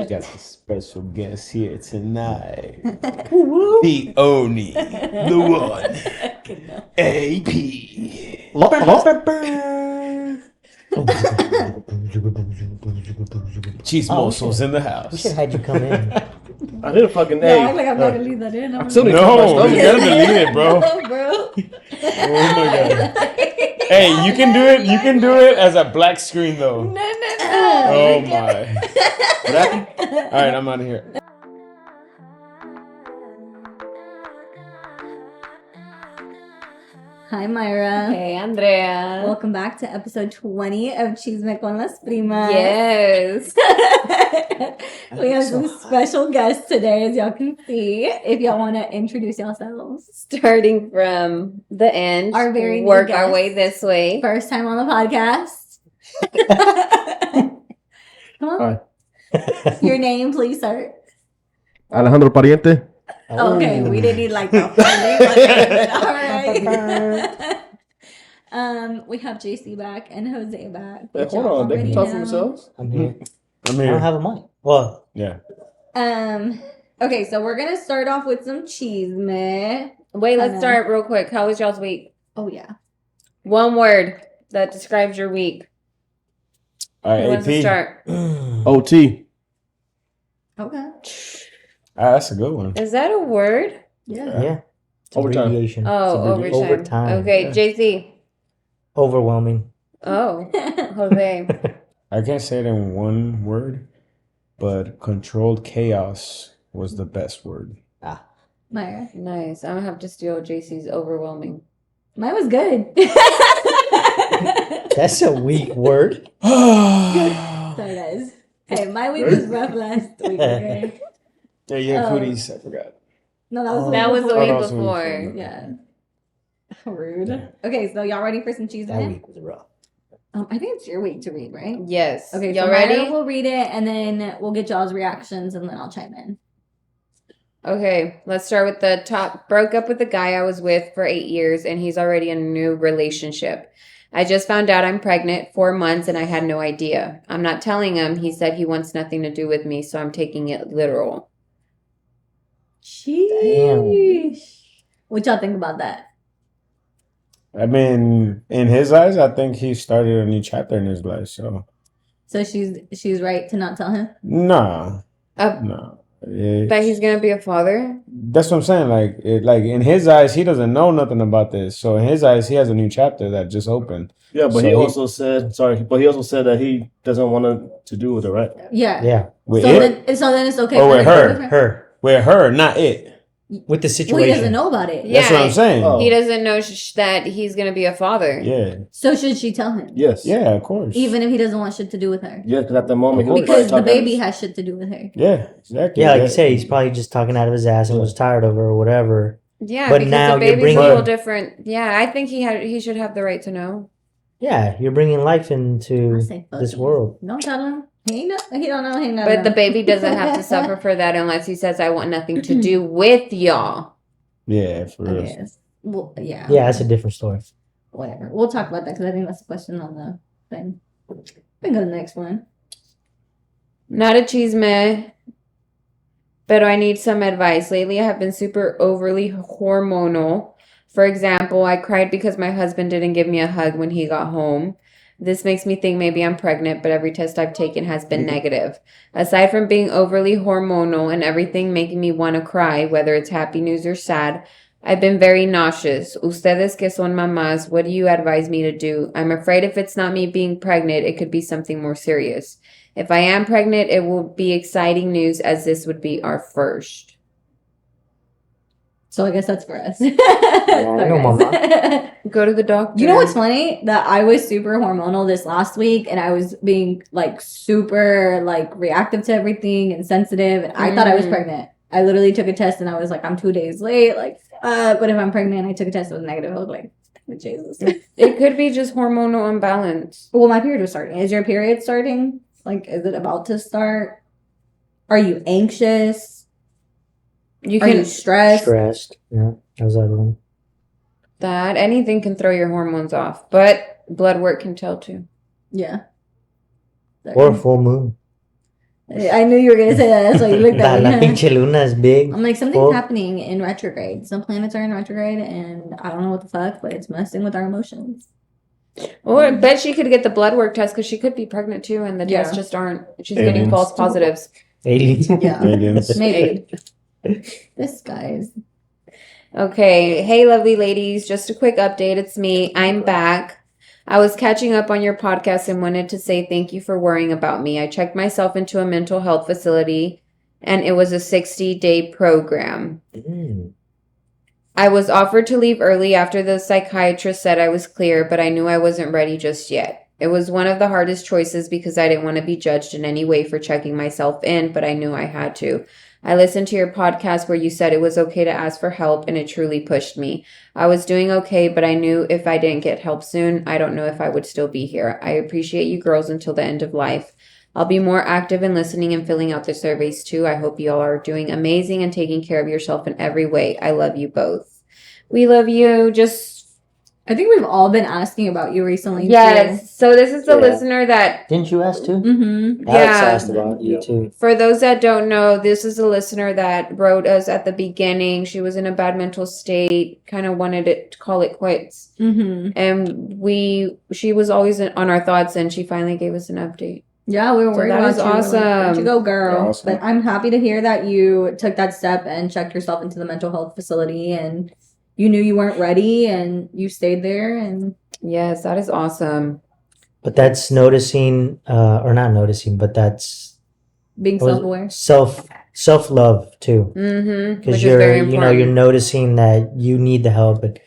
Got a special guest here tonight. The only, the one, AP. Chismos was in the We house. should have had you come in. I did a fucking No, A. act like I'm not gonna leave that in. I'm still gonna No, you gotta delete it, bro. No, bro. Oh my god. Hey, you can do it. You can do it as a black screen though. No. Oh my. What happened? All right, I'm out of here. Hi, Myra. Hey, Andrea. Welcome back to episode 20 of Chisme con las Primas. Yes. We have some special guests today, as y'all can see. If y'all want to introduce yourselves. Starting from the end, Our very new work our guest. way this way. First time on the podcast. Come on. Hi. Your name, please, sir. Alejandro Pariente. Okay, we didn't need like the All right. We have JC back and Jose back. Hey, which hold y'all on, they already can talk for know. themselves. I'm here. I'm I here. don't have a mic. Well, Yeah. Okay, so we're gonna start off with some chisme. Wait, let's Kinda. start real quick. How was y'all's week? Oh yeah. One word that describes your week. All Who right, wants to AP. start? OT. Okay. That's a good one. Is that a word? Yeah. yeah. It's Overtime. abbreviation. Oh, It's overtime. overtime. Okay, Yeah. JC. Overwhelming. Oh, Jose. I can't say it in one word, but controlled chaos was the best word. Myra. Nice. I'm gonna have to steal JC's overwhelming. Mine was good. That's a weak word. Sorry guys. Hey, my week was rough last week, okay? Yeah, yeah, Oh. cooties. I forgot. No, that was the Oh. That was the Oh, week that was the week before. before. Yeah. Rude. Okay, so y'all ready for some cheese? That week was rough. I think it's your week to read, right? Yes. Okay, y'all so ready? Myra will read it, and then we'll get y'all's reactions, and then I'll chime in. Okay, let's start with the top. Broke up with the guy I was with for 8 years, and he's already in a new relationship. I just found out I'm pregnant 4 months, and I had no idea. I'm not telling him. He said he wants nothing to do with me, so I'm taking it literal. Sheesh. What y'all think about that? I mean, in his eyes, I think he started a new chapter in his life. So, So she's right to not tell him? nah, Uh, nah. that he's gonna be a father. That's what I'm saying. Like in his eyes, he doesn't know nothing about this. So in his eyes, he has a new chapter that just opened. Yeah, but So he he- also said he also said that he doesn't want to do with it, right? Yeah. Yeah. With So it, then it's okay. Or for with him to her. go with Her. with her, not it. With the Well, situation. he doesn't know about it. Yeah. That's what I'm saying. Oh. He doesn't know that he's gonna be a father. Yeah, So should she tell him? Yes. yeah, of course. Even if he doesn't want shit to do with her? Yeah, because at the moment he was Because the talking baby his- has shit to do with her. Yeah, exactly. Yeah, like you said, he's probably just talking out of his ass and was tired of her or whatever. Yeah, But because now the you're baby's a bringing- little different. Yeah, I think he should have the right to know. Yeah, you're bringing life I into say fuck this him. world. Don't tell him. He don't know. He don't know. But the baby doesn't have to suffer for that unless he says, "I want nothing to do with y'all." Yeah, for real. Okay. Well, yeah. Yeah, that's a different story. Whatever. We'll talk about that because I think that's the question on the thing. We can go to the next one. Not a chisme, but I need some advice. Lately, I have been super overly hormonal. For example, I cried because my husband didn't give me a hug when he got home. This makes me think maybe I'm pregnant, but every test I've taken has been negative. Aside from being overly hormonal and everything making me want to cry, whether it's happy news or sad, I've been very nauseous. Ustedes que son mamás, what do you advise me to do? I'm afraid if it's not me being pregnant, it could be something more serious. If I am pregnant, it will be exciting news as this would be our first. So I guess that's for us. I Sorry, know, guys. Go to the doctor. You know what's funny? That I was super hormonal this last week, and I was being like super like reactive to everything and sensitive, and I thought I was Mhm. pregnant. I literally took a test, and I was like, I'm 2 days late. Like, but if I'm pregnant, I took a test, it was negative. I was like, Jesus. It could be just hormonal imbalance. Well, my period was starting. Is your period starting? Like, is it about to start? Are you anxious? You Are can you stressed? Stressed. Yeah, that was the other one. that anything can throw your hormones off, but blood work can tell too. Yeah. Or a full moon. I knew you were gonna say that. That's why you looked at La me. pinche luna is big. I'm like, something's Full. happening in retrograde. Some planets are in retrograde, and I don't know what the fuck, but it's messing with our emotions. Or I bet she could get the blood work test because she could be pregnant too, and the Yeah. tests just aren't. She's getting Aliens. false positives. Aliens. Yeah, Aliens. maybe. This guy's. Okay. Hey, lovely ladies. Just a quick update. It's me. I'm back. I was catching up on your podcast and wanted to say thank you for worrying about me. I checked myself into a mental health facility, and it was a 60-day program. Mm. I was offered to leave early after the psychiatrist said I was clear, but I knew I wasn't ready just yet. It was one of the hardest choices because I didn't want to be judged in any way for checking myself in, but I knew I had to. I listened to your podcast where you said it was okay to ask for help, and it truly pushed me. I was doing okay, but I knew if I didn't get help soon, I don't know if I would still be here. I appreciate you girls until the end of life. I'll be more active in listening and filling out the surveys too. I hope you all are doing amazing and taking care of yourself in every way. I love you both. We love you. I think we've all been asking about you recently. Yes. So this is the Yeah. listener that, Didn't you ask too? Mm-hmm. Alex Yeah. asked about you too. for those that don't know, this is a listener that wrote us at the beginning. She was in a bad mental state, kind of wanted to call it quits. Mm-hmm. And she was always on our thoughts, and she finally gave us an update. Yeah, we were So worried that about is you. We're like, where'd awesome. you go, girl? Yeah, awesome. But I'm happy to hear that you took that step and checked yourself into the mental health facility, and you knew you weren't ready, and you stayed there. And Yes, that is awesome. But that's noticing, or not noticing, but that's being self-aware. self love too. Mm-hmm. Which Because is you're very you're important. noticing that you need the help, but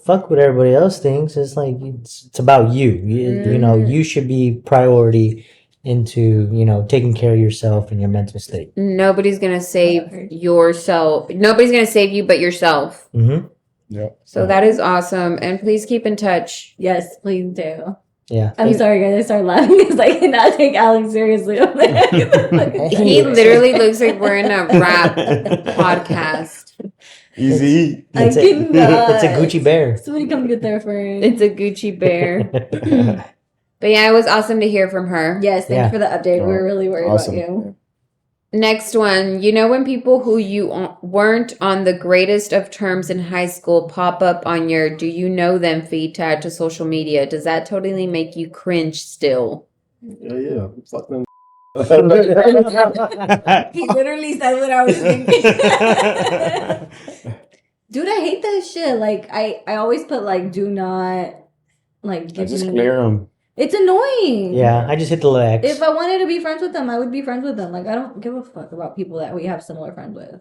fuck what everybody else thinks. It's like it's about you. You should be priority into taking care of yourself and your mental state. Nobody's gonna save yourself. Nobody's gonna save you but yourself. Mm-hmm. Yep. So that is awesome. And please keep in touch. Yes, please do. Yeah. I'm sorry, guys. I started laughing because I cannot take Alex seriously. I'm like, He literally looks like we're in a rap podcast. Easy. I It's a- cannot. It's a Gucci bear. Somebody come get their friend. It's a Gucci bear. But yeah, it was awesome to hear from her. Yes, thank Yeah. you for the update. We were really worried Awesome. about you. Next one. When people who you weren't on the greatest of terms in high school pop up on your do you know them feed tag to social media, does that totally make you cringe still? Yeah. Fuck them. He literally said what I was thinking. Dude, I hate that shit. Like, I always put, like, do not, like, I give just me... clear them. It's annoying. Yeah, I just hit the little X. If I wanted to be friends with them, I would be friends with them. Like, I don't give a fuck about people that we have similar friends with.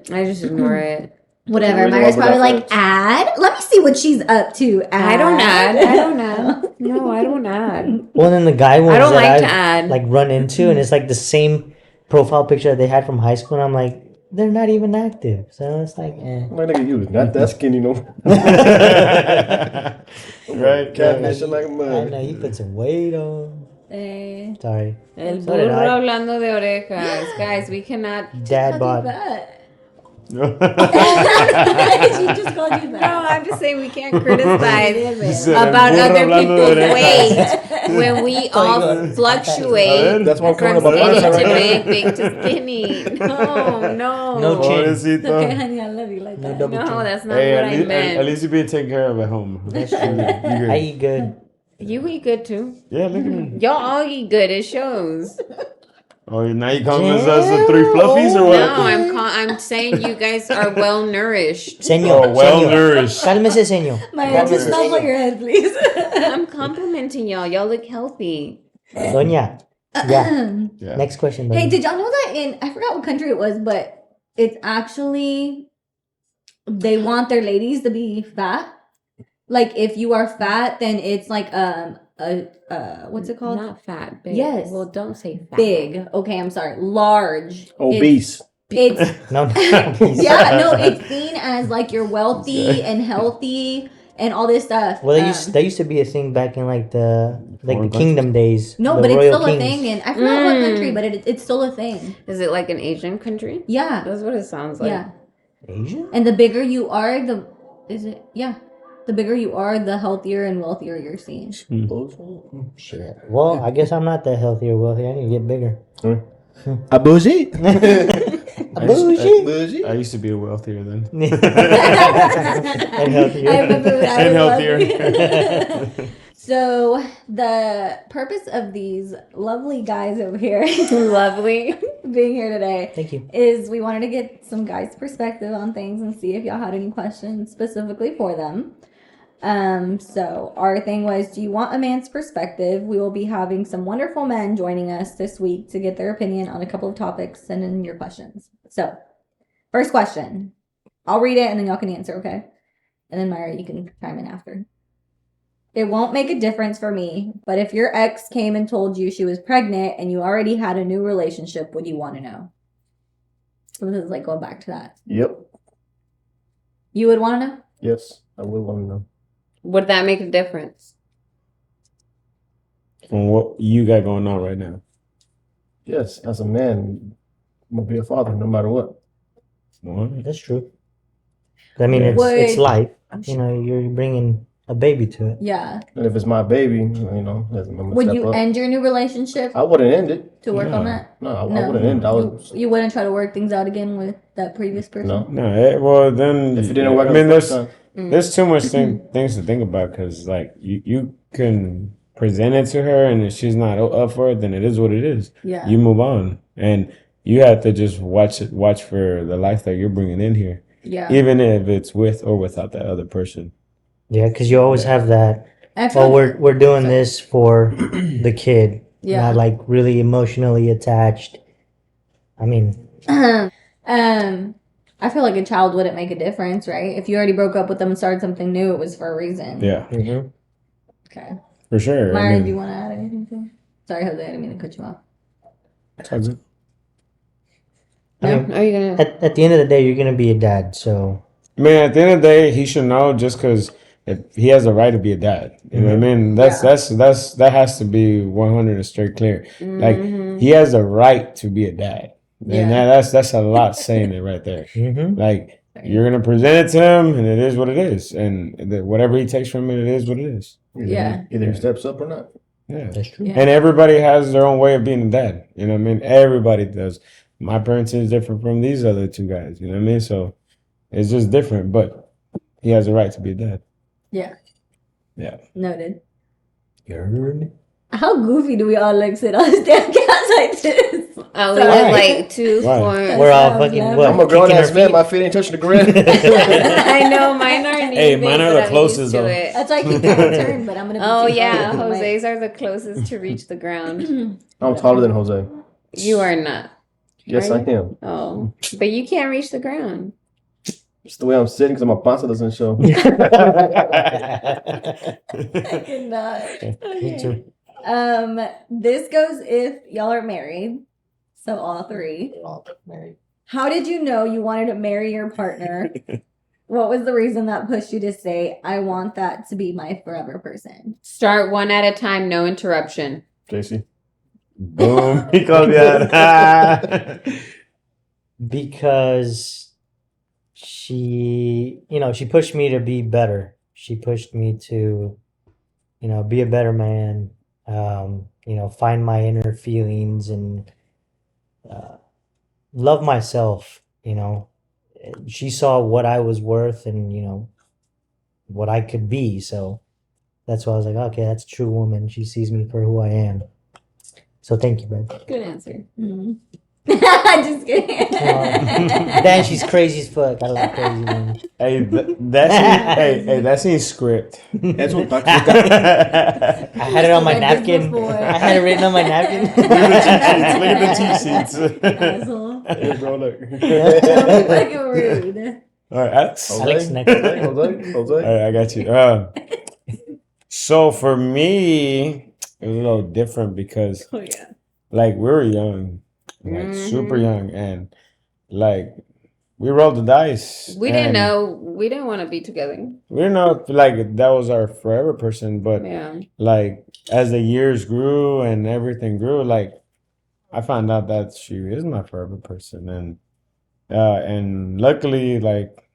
I just ignore it. Whatever. Really Myra's love probably that like, friends. add? Let me see what she's up to. I don't add. I don't add. No, I don't add. Well, then the guy ones I don't that like I've to add. like run into, and it's like the same profile picture that they had from high school, and I'm like, they're not even active. So it's like, My nigga, you not that skinny no more. Right. Catfishing like a I mug. know you put some weight on. Eh. Sorry, El So did burro I. hablando de orejas. Guys, we cannot. dad Called bod. you that. she Right. just called you that. No, I'm just saying we can't criticize said, about "El burro other hablando de people's orejas." weight when we all fluctuate That's why I'm coming from up on skinny the to right big, big to skinny. No. No chin. It's okay, Pobrecito. honey. I love you like No that. double No, chin. that's not Hey, what at I least, meant. at least you're being taken care of at home. That's You true. good. I eat good. You eat good too. Yeah, look at me. Y'all all eat good. It shows. Oh, now you calling us the three fluffies or what? No, I'm saying you guys are well nourished. Señor, Oh, well señor. nourished. Cálmese, señor. Myra, just Cálmese, stop on your head, please. I'm complimenting y'all. Y'all look healthy. Doña. Yeah. Yeah. Next question. Hey, Doña. did y'all know that I forgot what country it was, but it's actually they want their ladies to be fat. Like if you are fat, then it's like what's it called? Not fat, big. Yes. Well, don't say fat. Big. Okay, I'm sorry. Large. Obese. It's No, please. yeah, no, it's seen as like you're wealthy and healthy and all this stuff. Well, that used to be a thing back in like the Foreign kingdom days. no, the but it's royal still kings. a thing, and I forgot what country, but it's still a thing. Is it like an Asian country? Yeah, That's what it sounds like. yeah. Asian? And the bigger you are, the is it? Yeah. The bigger you are, the healthier and wealthier you're seen. Shit. Well, I guess I'm not that healthy or wealthy. I need to get bigger. A bougie. Bougie. I used to be wealthier then. And healthier. I remember when I And was healthier. wealthy. So the purpose of these lovely guys over here Lovely. being here today Thank you. is we wanted to get some guys' perspective on things and see if y'all had any questions specifically for them. So our thing was, do you want a man's perspective? We will be having some wonderful men joining us this week to get their opinion on a couple of topics. Send in your questions. So, first question. I'll read it and then y'all can answer, okay? And then Myra, you can chime in after. It won't make a difference for me, but if your ex came and told you she was pregnant and you already had a new relationship, would you want to know? So this is like going back to that. Yep. You would want to know? Yes, I would want to know. Would that make a difference? From what you got going on right now. Yes, as a man, I'm gonna be a father no matter what. What? That's true. I mean, Yeah. it's Would- life. You know, you're bringing a baby to it. Yeah. And if it's my baby, you know, I'm gonna Would step you up. end your new relationship I wouldn't end it. to work on No. that? No, I No. wouldn't end. I was You wouldn't try to work things out again with that previous person? no. No, well then. If it didn't work, I mean, the first time. there's too much things to think about because like you can present it to her, and if she's not up for it, then it is what it is. Yeah. You move on, and you have to just watch for the life that you're bringing in here, Yeah. even if it's with or without that other person. Yeah, because you always have that. I feel Oh, like- we're doing this for the kid. Yeah. Not like really emotionally attached. I mean, I feel like a child wouldn't make a difference, right? If you already broke up with them and started something new, it was for a reason. Yeah, Okay. for sure. Myra, I do you mean, want to add anything to it? Sorry, Jose, I didn't mean to cut you off. I mean, Are you gonna? at the end of the day, you're gonna be a dad. So man, at the end of the day, he should know just because if he has the right to be a dad. You know what I mean? That has to be 100 and straight clear. Like he has the right to be a dad. Yeah. And that's a lot saying it right there. Like you're gonna present it to him, and it is what it is, and whatever he takes from it, it is what it is. Yeah. Either he steps up or not. Yeah, that's true. Yeah. and everybody has their own way of being a dad. You know what I mean? Everybody does. My parenting is different from these other two guys. You know what I mean? So it's just different, but he has the right to be a dad. Yeah. Yeah. Noted. You're- How goofy do we all like sit on this damn couch like this? Oh, we Sorry. look like two Why? forms. We're all sounds fucking lovely. what? I'm a grown kicking our ass man. feet? My feet ain't touching the ground. I know mine aren't. Hey, either, mine are but the I'm closest, used to though. it. That's why I keep trying to turn, but I'm gonna be Oh too yeah, far. Jose's are the closest to reach the ground. I'm taller than Jose. You are not. Yes, Are I am. Oh, but you can't reach the ground. It's the way I'm sitting because my panza doesn't show. I cannot. Me too. This goes if y'all are married. So all three. All married. How did you know you wanted to marry your partner? What was the reason that pushed you to say, I want that to be my forever person? Start one at a time, no interruption. JC. Boom. He called me out. Because she pushed me to be better. She pushed me to, be a better man. Find my inner feelings and love myself. She saw what I was worth and what I could be. So that's why I was like, okay, that's a true woman. She sees me for who I am. So thank you, babe. Good answer. Just kidding. Dan, she's crazy as fuck. I love crazy women. Hey, that seems script. That's what I had it on my Read this napkin. before. I had it written on my napkin. Look at the cheat sheets. Asshole. Hey, bro, look. Fucking rude. All right, Alex next. Jose. all right, I got you. So for me, it was a little different because Oh yeah. like we were young, like Mhm. super young, and like we rolled the dice. We didn't and know. We didn't want to be together. We didn't know if, like that was our forever person, but Yeah. like as the years grew and everything grew, like I found out that she is my forever person, and luckily, like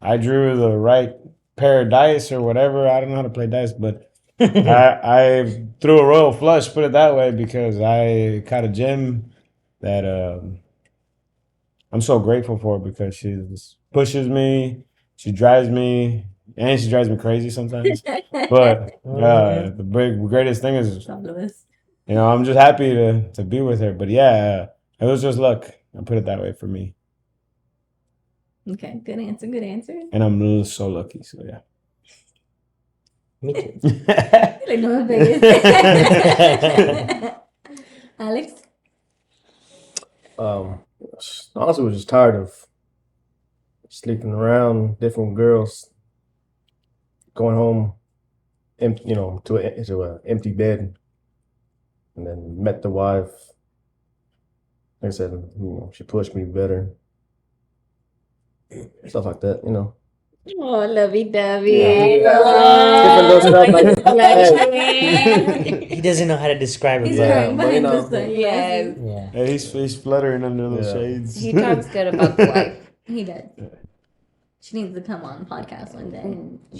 I drew the right pair of dice or whatever. I don't know how to play dice, but I threw a royal flush, put it that way, because I caught a gem that I'm so grateful for, because she just pushes me, she drives me, and she drives me crazy sometimes. But the greatest thing is, I'm just happy to be with her. But yeah, it was just luck. I put it that way for me. Okay, good answer. Good answer. And I'm so lucky. So yeah. Me too. Like no Vegas. Alex. Honestly, was just tired of sleeping around different girls, going home, to an empty bed, and then met the wife. Like I said, she pushed me better, stuff like that. Oh, lovey-dovey. Different little stuff like He doesn't know how to describe it, He's but crying but, behind the sun. Yes. yeah. Yeah, he's fluttering under those Yeah. shades. He talks good about the wife. He does. She needs to come on the podcast one day.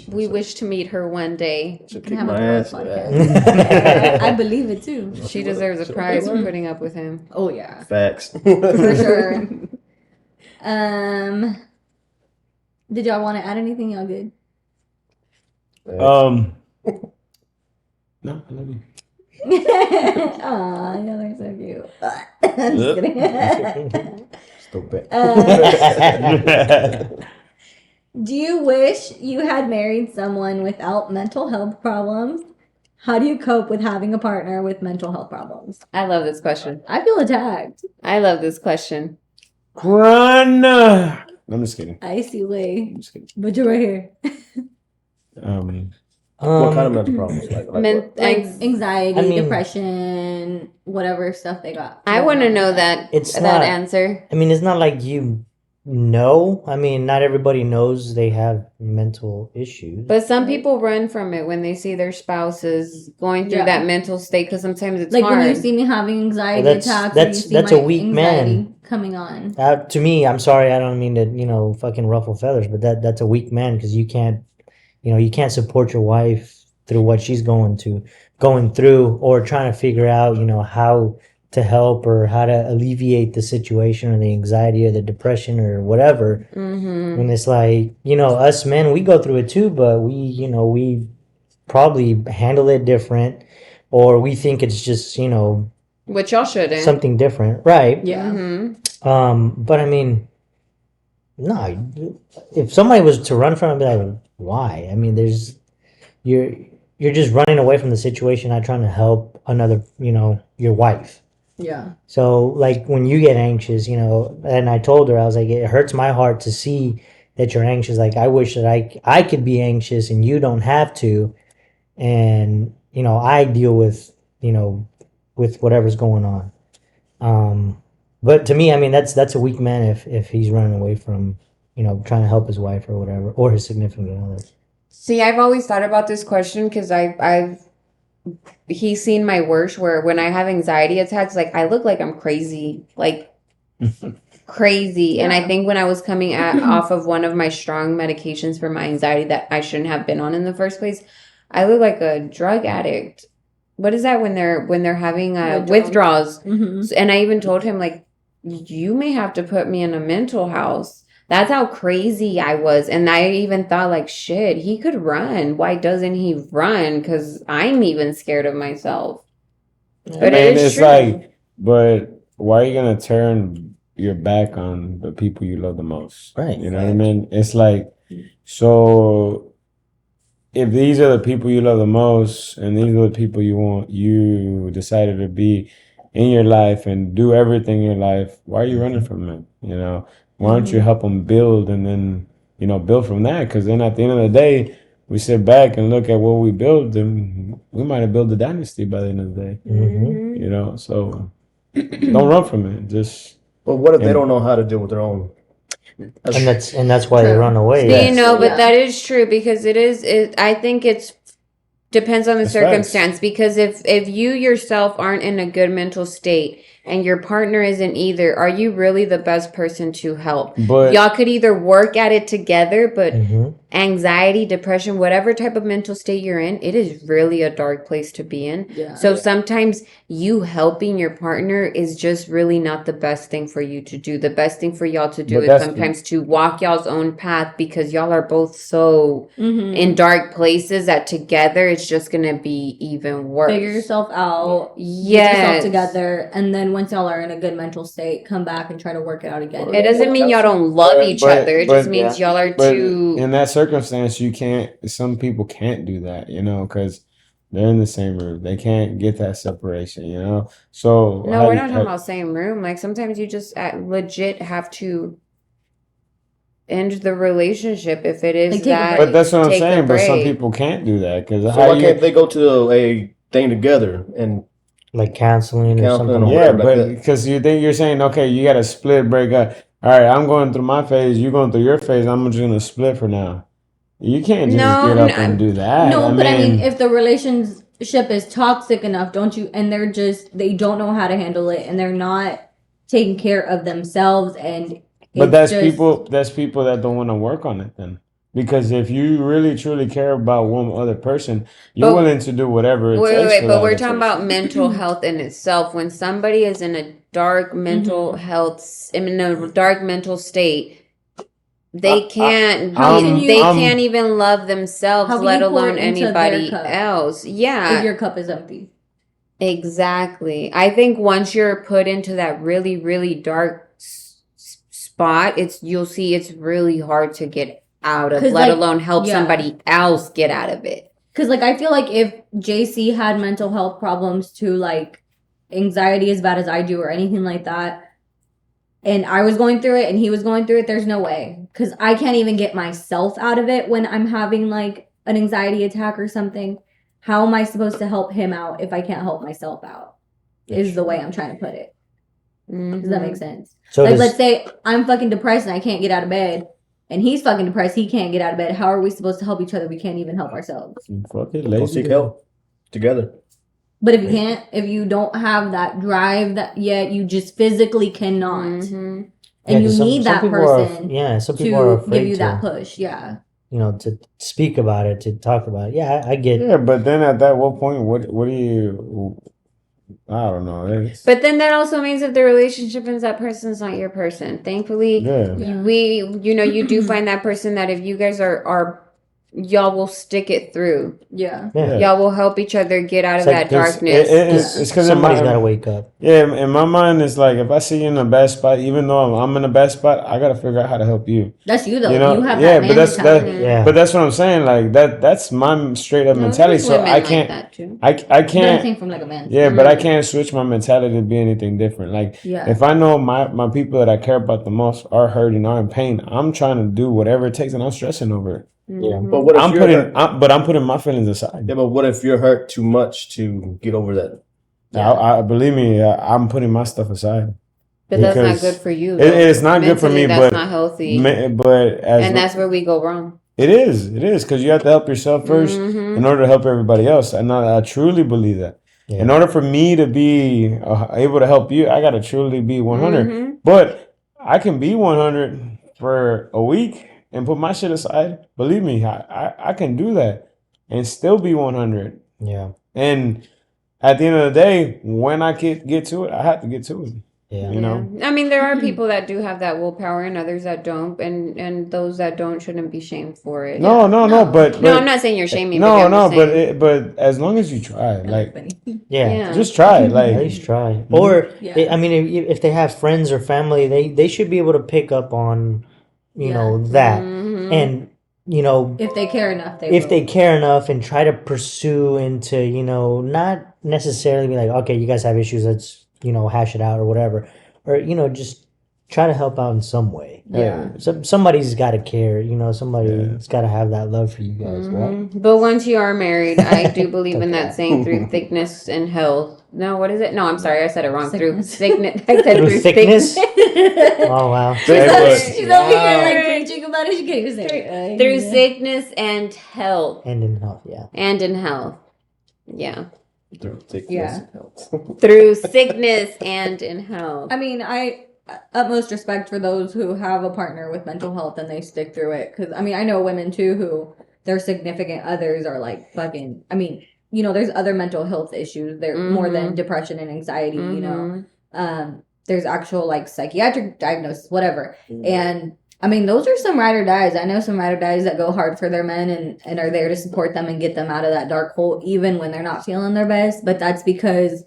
We wish to meet her one day. She'll Can kick have a my girls ass. podcast. I believe it too. She deserves a prize for putting up with him. Oh yeah, Facts. for sure. Did y'all want to add anything? Y'all good? No, I love you. Aw, y'all are so cute. I'm just kidding. Stupid. Do you wish you had married someone without mental health problems? How do you cope with having a partner with mental health problems? I love this question. I feel attacked. I love this question. Run! I'm just kidding. Icy way. I'm just kidding. But you're right here. What kind of mental problems? Like what? Like anxiety, I mean- depression, whatever stuff they got. I want to know that It's that not- answer. I mean, it's not like you know. I mean, not everybody knows they have mental issues. But some people run from it when they see their spouses going through Yeah. that mental state, because sometimes it's Like hard. when you see me having anxiety Well, that's- attacks, that's- or you see that's my a weak anxiety man. coming on. To me, I'm sorry, I don't mean to, fucking ruffle feathers, but that's a weak man, because you can't support your wife through what she's going through, or trying to figure out, how to help or how to alleviate the situation or the anxiety or the depression or whatever. Mm-hmm. And it's like, us men, we go through it too, but we probably handle it different, or we think it's just, Which y'all shouldn't. something different. Right. Yeah. Mm-hmm. But I mean, no, if somebody was to run from it, I'd be like, why? I mean, you're just running away from the situation, not trying to help another, your wife. Yeah. So like when you get anxious, and I told her, I was like, it hurts my heart to see that you're anxious. Like, I wish that I could be anxious and you don't have to. And, I deal with whatever's going on. But to me, I mean, that's a weak man if he's running away from, trying to help his wife or whatever, or his significant other. See, I've always thought about this question because he's seen my worst, where when I have anxiety attacks, like I look like I'm crazy, like crazy. And I Yeah. think when I was coming off of one of my strong medications for my anxiety that I shouldn't have been on in the first place, I look like a drug addict. What is that when they're having withdrawals? Mm-hmm. And I even told him, like, you may have to put me in a mental house. That's how crazy I was. And I even thought, like, shit, he could run. Why doesn't he run? Because I'm even scared of myself. I But mean, it is it's true. like, but why are you gonna turn your back on the people you love the most? Right. You know what I mean? It's like, so if these are the people you love the most, and these are the people you decided to be in your life and do everything in your life, why are you running from them? Why don't you help them build, and then build from that? Because then at the end of the day, we sit back and look at what we build, and we might have built a dynasty by the end of the day. Mm-hmm. So don't run from it. Just But what if they don't know how to deal with their own? And that's why they True. run away. You know, but Yeah. that is true, because I think it's depends on the It's facts. circumstance, because if you yourself aren't in a good mental state, and your partner isn't either, are you really the best person to help? But Y'all could either work at it together, but Mhm. anxiety, depression, whatever type of mental state you're in, it is really a dark place to be in. Yeah. So sometimes you helping your partner is just really not the best thing for you to do. The best thing for y'all to do But is that's- sometimes to walk y'all's own path, because y'all are both so in dark places that together it's just gonna be even worse. Figure yourself out. Get Yes. yourself together, and then once y'all are in a good mental state, come back and try to work it out again. It doesn't mean y'all don't love each other. It just means y'all are But too. in that circumstance, you can't. Some people can't do that, because they're in the same room. They can't get that separation, So No, how we're do- not how- talking about same room. Like sometimes you just legit have to end the relationship if it is Like, take a that. But that's what I'm take a saying. But some break. people can't do that because So why can't they go to a thing together and Like counseling or Counseling something. or Like Yeah, whatever, like but that. because you're saying, okay, you got to split, break up. All right, I'm going through my phase. You're going through your phase. I'm just gonna split for now. You can't just No, get up no, and do that. No, but I mean, if the relationship is toxic enough, don't you? And they don't know how to handle it, and they're not taking care of themselves, and but it's that's just, people. That's people that don't want to work on it then. Because if you really truly care about one other person, you're But- willing to do whatever it Wait, takes. wait, for but that we're other talking person. about mental health in itself. When somebody is in a dark mental Mm-hmm. health, in a dark mental state, they can't. How can you- They can't even love themselves, How can let you pour alone into their anybody cup else. Yeah, if your cup is empty. exactly. I think once you're put into that really, really dark spot, you'll see it's really hard to get out of, 'Cause, let like, alone help yeah. somebody else get out of it. Because, like, I feel like if JC had mental health problems too, like anxiety as bad as I do or anything like that, and I was going through it and he was going through it, there's no way. Because I can't even get myself out of it when I'm having, like, an anxiety attack or something. How am I supposed to help him out if I can't help myself out? Is the way I'm trying to put it. Does that make sense? So Like, does- let's say I'm fucking depressed and I can't get out of bed, and he's fucking depressed, he can't get out of bed. How are we supposed to help each other? We can't even help ourselves. Fuck it, go lazy seek girl. help together? But if you can't, if you don't have that drive that yet, you just physically cannot, Mhm. and Yeah, you 'cause need that people are- person some people are to afraid give you to, that push. Yeah, to speak about it, to talk about it. Yeah, I get. Yeah, but then at that what point, what do you? I don't know. But then that also means if the relationship ends, that person's not your person. Thankfully, Yeah. you do find that person that if you guys are y'all will stick it through. yeah. Yeah, Y'all will help each other get out of It's like that darkness. It's because somebody's got to wake up. Yeah, in my mind, it's like if I see you in a bad spot, even though I'm in a bad spot, I gotta figure out how to help you. That's you though. You know, You have yeah, that but man mentality. Yeah. But that's what I'm saying. Like that's my straight up No, mentality. there's So women I like can't, that too. I But I'm can't. saying from like a man. Yeah, but I can't switch my mentality to be anything different. Like Yeah. if I know my people that I care about the most are hurting, are in pain, I'm trying to do whatever it takes, and I'm stressing over it. Yeah. Mhm. But what if I'm you're putting, hurt? I'm putting my feelings aside. Yeah, but what if you're hurt too much to get over that? I believe me, I'm putting my stuff aside. But that's not Because good for you. it's not good for Mentally, me, that's but not healthy. But And that's where we go wrong. it is because you have to help yourself 1st Mhm. in order to help everybody else, and I truly believe that. Yeah. In order for me to be able to help you, I gotta truly be 100. Mhm. But I can be 100 for a week and put my shit aside. Believe me, I can do that and still be 100. Yeah. And at the end of the day, when I get to it, I have to get to it. Yeah. You know? I mean, there are people that do have that willpower and others that don't, and those that don't shouldn't be shamed for it. No, but No, I'm not saying you're shaming. no, but no, I'm just saying- but as long as you try, like Yeah. just try, At like least try. Or Yeah. I mean, if they have friends or family, they should be able to pick up on, Yeah. that, Mhm. and If they care enough, they if will. they care enough and try to pursue into, not necessarily be like, okay, you guys have issues, let's, hash it out or whatever. Or, just try to help out in some way. Yeah. Somebody's got to care, somebody's got to have that love for you guys, right? Mhm. But once you are married, I do believe in that saying through thickness and health. No, what is it? No, I'm sorry, I said it wrong. Through Sickness. sickness. I said Through through thickness? thickness. Oh, wow. She's Hey, over but- she's over here like preaching about it. She can't even say it. Through sickness and health. And in health, yeah. And in health. Yeah. Through thickness Yeah. and health. Through sickness and in health. I mean, I utmost respect for those who have a partner with mental health and they stick through it. Because I mean, I know women too who their significant others are like fucking. I mean, you know, there's other mental health issues. They're more than depression and anxiety. You know, there's actual like psychiatric diagnosis, whatever. And I mean, those are some ride or dies. I know some ride or dies that go hard for their men and are there to support them and get them out of that dark hole, even when they're not feeling their best. But that's because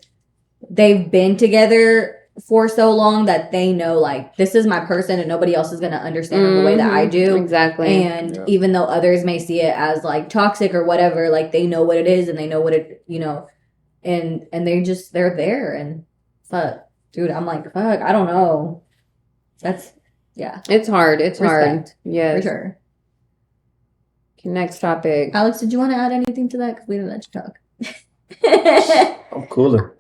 they've been together for so long that they know, like, this is my person and nobody else is going to understand them the way that I do. Exactly. And even though others may see it as like toxic or whatever, like they know what it is and they know what it, you know, and they're there and fuck, dude, I'm like, fuck, I don't know. That's, yeah. It's hard. It's hard. Respect, Yes. for sure. Okay, next topic. Alex, did you want to add anything to that? Because we didn't let you talk. I'm cooler.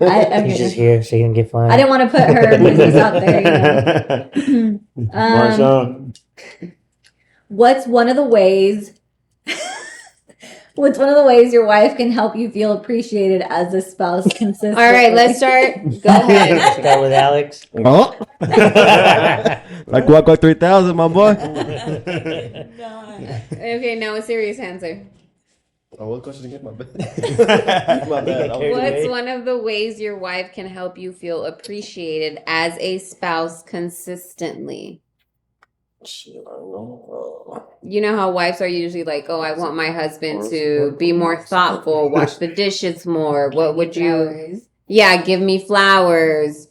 He's just here so you can get fine. I didn't want to put her business out there, you know. Marshawn. What's one of the ways your wife can help you feel appreciated as a spouse consistently? All right, let's start. Go ahead. Start with Alex. Oh. Like Guaco 3000, my boy. Okay, now a serious answer. Oh, what question again? My bad. My bad. What's one of the ways your wife can help you feel appreciated as a spouse consistently? You know how wives are usually like, oh, I want my husband to be more thoughtful, wash the dishes more. What would you... Yeah, give me flowers.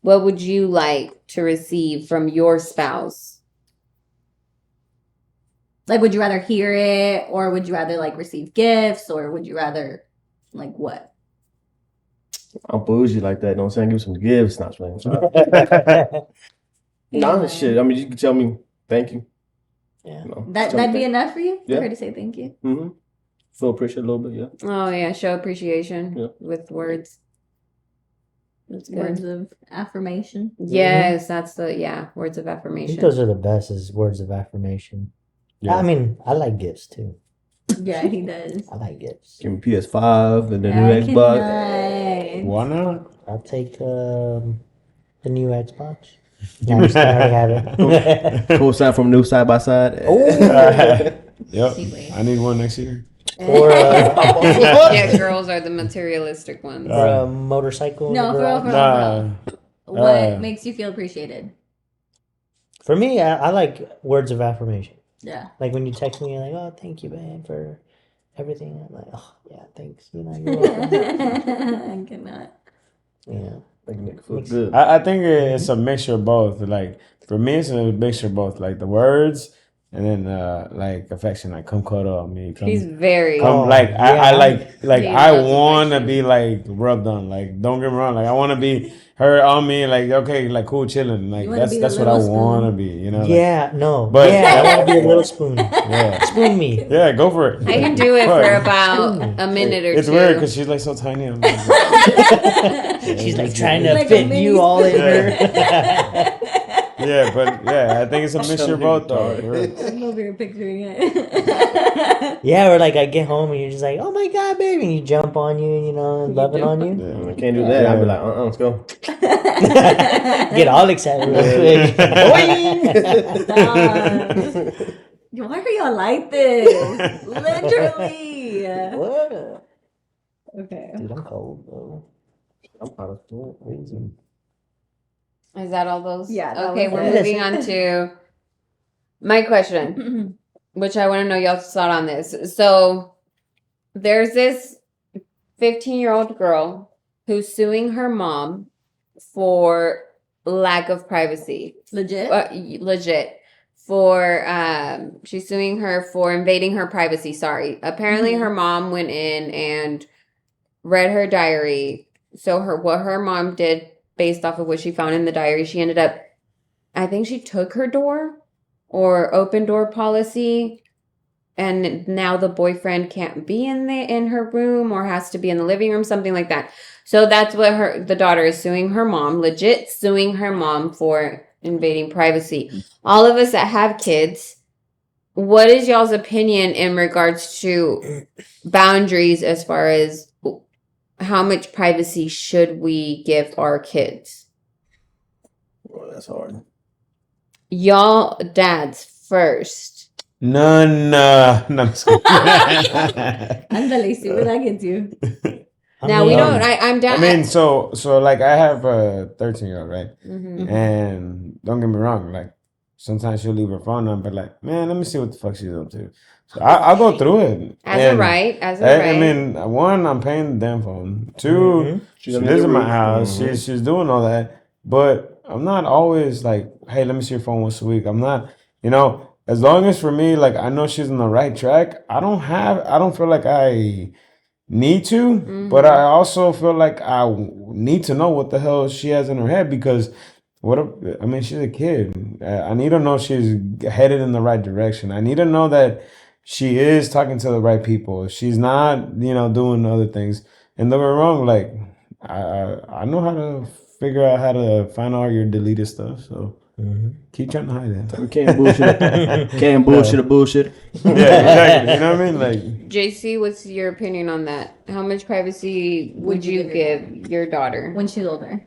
What would you like to receive from your spouse? Like, would you rather hear it, or would you rather like receive gifts, or would you rather like what? I'm bougie like that. Don't say give me some gifts. Not playing. Nah, shit. I mean, you can tell me thank you. Yeah. You know, That'd be enough for you? Yeah. For her to say thank you? Mm-hmm. Feel appreciate a little bit, yeah. Oh, yeah, show appreciation Yeah. with words. That's good. Words of affirmation. Yes, that's words of I affirmation. think those are the best is words of affirmation. Yeah. I mean, I like gifts too. Yeah, he does. I like gifts. Give me PS5 and the new I Xbox. cannot. Why not? I'll take the new Xbox. I already have it. Co-sign from new side by side. Yep. I need one next year. Or Yeah, girls are the materialistic ones. or a motorcycle. in No, the for real, garage. for real. What Uh, makes you feel appreciated? For me, I like words of affirmation. Yeah. Like when you text me, you're like, "Oh, thank you, man, for everything." I'm like, "Oh, yeah, thanks." You know, you're welcome. I cannot. Yeah. Make a nigga feel good. I think it's a mixture of both. Like for me, it's a mixture of both. Like the words and then like affection. Like come cuddle on me. Come, He's very. Oh, like yeah. I like He I loves want to affection. be like rubbed on. Like don't get me wrong. Like I want to be her on me. Like okay, like cool chilling. Like You wanna be the that's what I little spoon? want to be. You know. Like, Yeah. No. But- yeah, I want to be a little spoon. yeah. Spoon me. Yeah, go for it. I can do it for Fuck. about a minute or It's two. weird because she's like so tiny. I'm like, She's like trying to Like a fit mini you all in spoon. her. yeah, but yeah, I think it's a mixture of both though. for real. I'm over here picturing it. Yeah, or like I get home and you're just like, "Oh my god, baby," and you jump on you, you know, and loving on you. Yeah. I can't do that. I'd be like, let's go. Get all excited real quick. Boing! Stop. Why are y'all like this? Literally. What? Okay. Dude, I'm cold, bro. I'm out of it. Is that all those? Yeah, that Okay, was we're it. moving on to my question, which I want to know y'all's thought on this. So there's this 15-year-old girl who's suing her mom for lack of privacy. Legit? Legit. For she's suing her for invading her privacy. Sorry. Apparently her mom went in and read her diary. So what her mom did based off of what she found in the diary, she ended up, I think she took her door or open door policy, and now the boyfriend can't be in her room or has to be in the living room, something like that. So that's what the daughter is suing her mom, legit suing her mom for invading privacy. All of us that have kids, what is y'all's opinion in regards to boundaries as far as how much privacy should we give our kids? Well, that's hard. Y'all dads first. None. No, I'm just kidding. Ándale, see where that gets you. Now we mean, don't. I'm dad. I mean, so like I have a 13-year-old, right? Mhm. And don't get me wrong, like sometimes she'll leave her phone on, but like, man, let me see what the fuck she's up to. So I'll go through it. As And a right, as a I right. mean, one, I'm paying the damn phone. Two, Mhm. she under lives the in my roof. house. Mhm. She's doing all that, but I'm not always like, hey, let me see your phone once a week. I'm not, as long as for me, like I know she's on the right track. I don't feel like I need to, but I also feel like need to know what the hell she has in her head because I mean, she's a kid. I need to know she's headed in the right direction. I need to know that she is talking to the right people. She's not, doing other things. And don't get me wrong, like I know how to figure out how to find all your deleted stuff. So keep trying to hide it. We can't bullshit. Can't bullshit a bullshit. Yeah, exactly. You know what I mean? Like, JC, what's your opinion on that? How much privacy would you give your daughter? When she's older.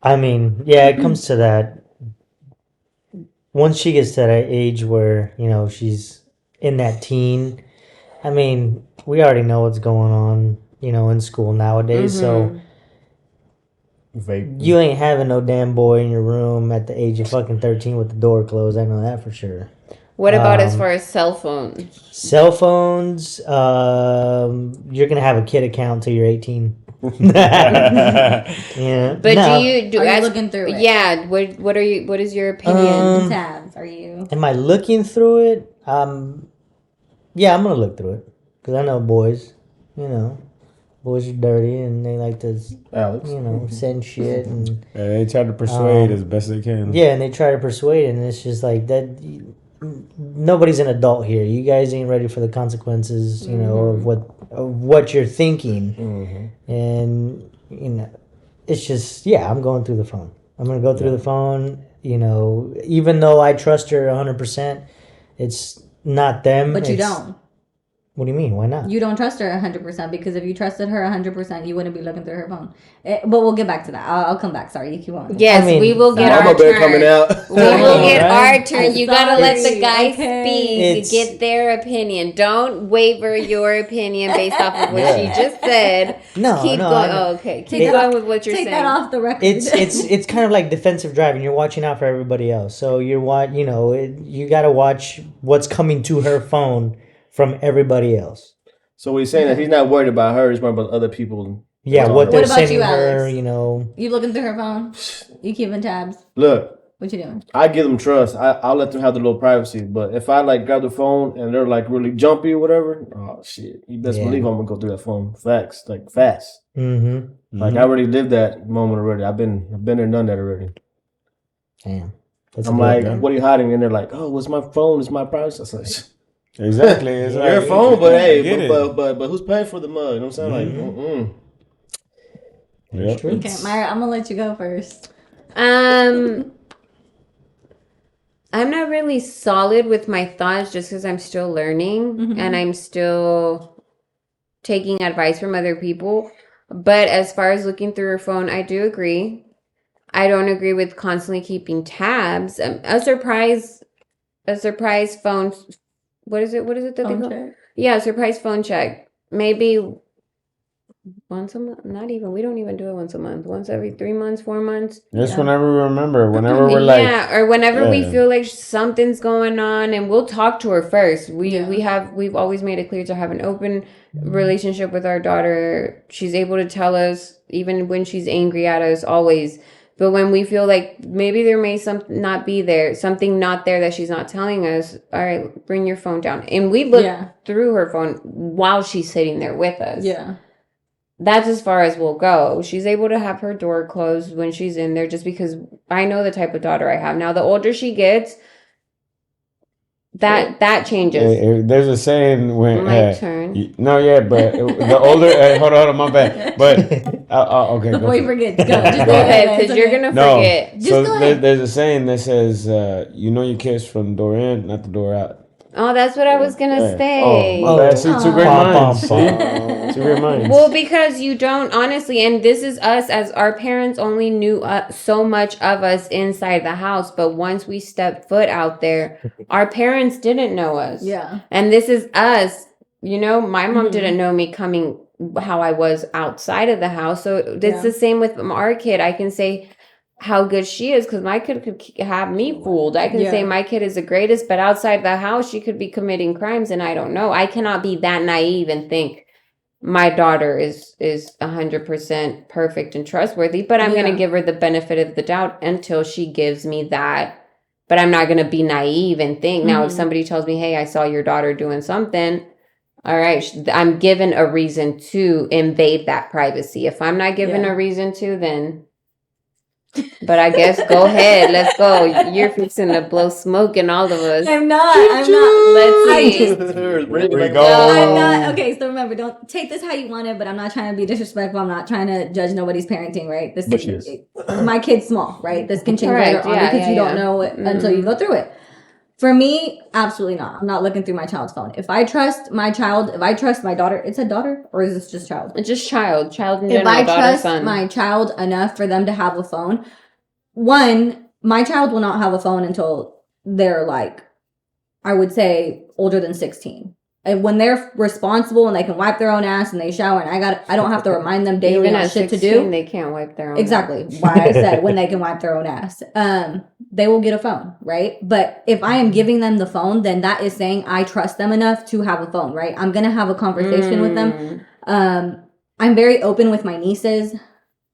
I mean, yeah, it comes to that. Once she gets to that age where, she's in that teen, I mean, we already know what's going on, in school nowadays. So Vape. you ain't having no damn boy in your room at the age of fucking 13 with the door closed. I know that for sure. What about as far as cell phones? Cell phones, you're going to have a kid account till you're 18. Yeah. But No. do you Are you looking through it? Yeah. What is your opinion? The tabs, are you? Am I looking through it? Yeah, I'm gonna look through it because I know boys. Boys are dirty and they like to, Alex. send shit and they try to persuade as best they can. yeah, and they try to persuade, and it's just like that. Nobody's an adult here. You guys ain't ready for the consequences, of what you're thinking, and it's just I'm going through the phone. I'm gonna go through the phone. Even though I trust her 100%, it's not them. But you it's- don't. What do you mean? Why not? You don't trust her 100% because if you trusted her 100%, you wouldn't be looking through her phone. But we'll get back to that. I'll come back. Sorry, you keep on. Yes, I mean, we will get Mama our bear turn. coming out. We will get Right? our turn. I'm You gotta let the sorry. guys Okay. speak. Get their opinion. Don't waver your opinion based off of what she just said. No, Keep no, going. I know. Oh, okay. Keep Take going that with what you're Take saying. that off the record. It's kind of like defensive driving. You're watching out for everybody else, so you got to watch what's coming to her phone from everybody else. So what he's saying is he's not worried about her. He's worried about other people. Yeah, That's what all. they're What about sending you, her. Alex? You looking through her phone? You keeping tabs? Look, What you doing? I give them trust. I'll let them have the little privacy. But if I grab the phone and they're really jumpy or whatever, oh shit, you best Yeah. believe I'm gonna go through that phone fast. Mm-hmm. Like I already lived that moment already. I've been there, done that already. Damn. That's I'm good, like, man. what are you hiding? And they're like, oh, it's my phone. It's my privacy. I was like, Exactly. It's your like, phone, but I hey, get it. but who's paying for the mug? You know what I'm saying? Like, Yep. true. Okay, Myra, I'm gonna let you go first. I'm not really solid with my thoughts just because I'm still learning and I'm still taking advice from other people. But as far as looking through her phone, I do agree. I don't agree with constantly keeping tabs. A surprise phone. What is it? What is it that they Phone call? check. Yeah, a surprise phone check. Maybe once a month. Not even. We don't even do it once a month. Once every 3 months, 4 months. Just whenever we remember, whenever we're like, Yeah, or whenever we yeah. feel like something's going on, and we'll talk to her first. We've always made it clear to have an open relationship with our daughter. She's able to tell us even when she's angry at us, always. But when we feel like maybe there may something not there that she's not telling us, all right, bring your phone down. And we look through her phone while she's sitting there with us. Yeah. That's as far as we'll go. She's able to have her door closed when she's in there just because I know the type of daughter I have. Now, the older she gets, that changes. There's a saying when My turn. but the older hold on, my bad. But okay, Before you forget, go. Just Go go ahead, because you're going to forget. Just So go ahead. there's a saying that says, you know your kids from the door in, not the door out. Oh, that's what I was gonna Yeah. say. My bad. See, two great Bum, minds. bum, See? Two great minds. Well, because you don't honestly, and this is us as our parents only knew so much of us inside the house, but once we stepped foot out there, our parents didn't know us. Yeah. And this is us. You know, my mom Mhm. didn't know me coming how I was outside of the house. So it's Yeah. the same with our kid. I can say how good she is because my kid could have me fooled. I can say Yeah. my kid is the greatest, but outside the house, she could be committing crimes and I don't know. I cannot be that naive and think my daughter is 100% perfect and trustworthy, but I'm going Yeah. to give her the benefit of the doubt until she gives me that. But I'm not going to be naive and think now if Mhm. somebody tells me, hey, I saw your daughter doing something, all right, I'm given a reason to invade that privacy. If I'm not given Yeah. a reason to, then. But I guess go ahead, let's go. You're fixing to blow smoke in all of us. I'm not. I'm not. Let's I see. just. Here we Oh. go. I'm not. Okay, so remember, don't take this how you want it, but I'm not trying to be disrespectful. I'm not trying to judge nobody's parenting, right? This But can, she is. my kid's small, right? This can change Correct, later on yeah, because you yeah, don't yeah. know it until you go through it. For me, absolutely not. I'm not looking through my child's phone. If I trust my child, if I trust my daughter, it's a daughter, or is this just child? It's just child in If general, I daughter, trust son. my child enough for them to have a phone, one, my child will not have a phone until they're like, I would say older than 16. And when they're responsible and they can wipe their own ass and they shower and I don't have to remind them daily Even on at shit 16, to do. they can't wipe their own. Exactly. Why I said when they can wipe their own ass. They will get a phone, right? But if I am giving them the phone, then that is saying I trust them enough to have a phone, right? I'm gonna have a conversation with them. I'm very open with my nieces,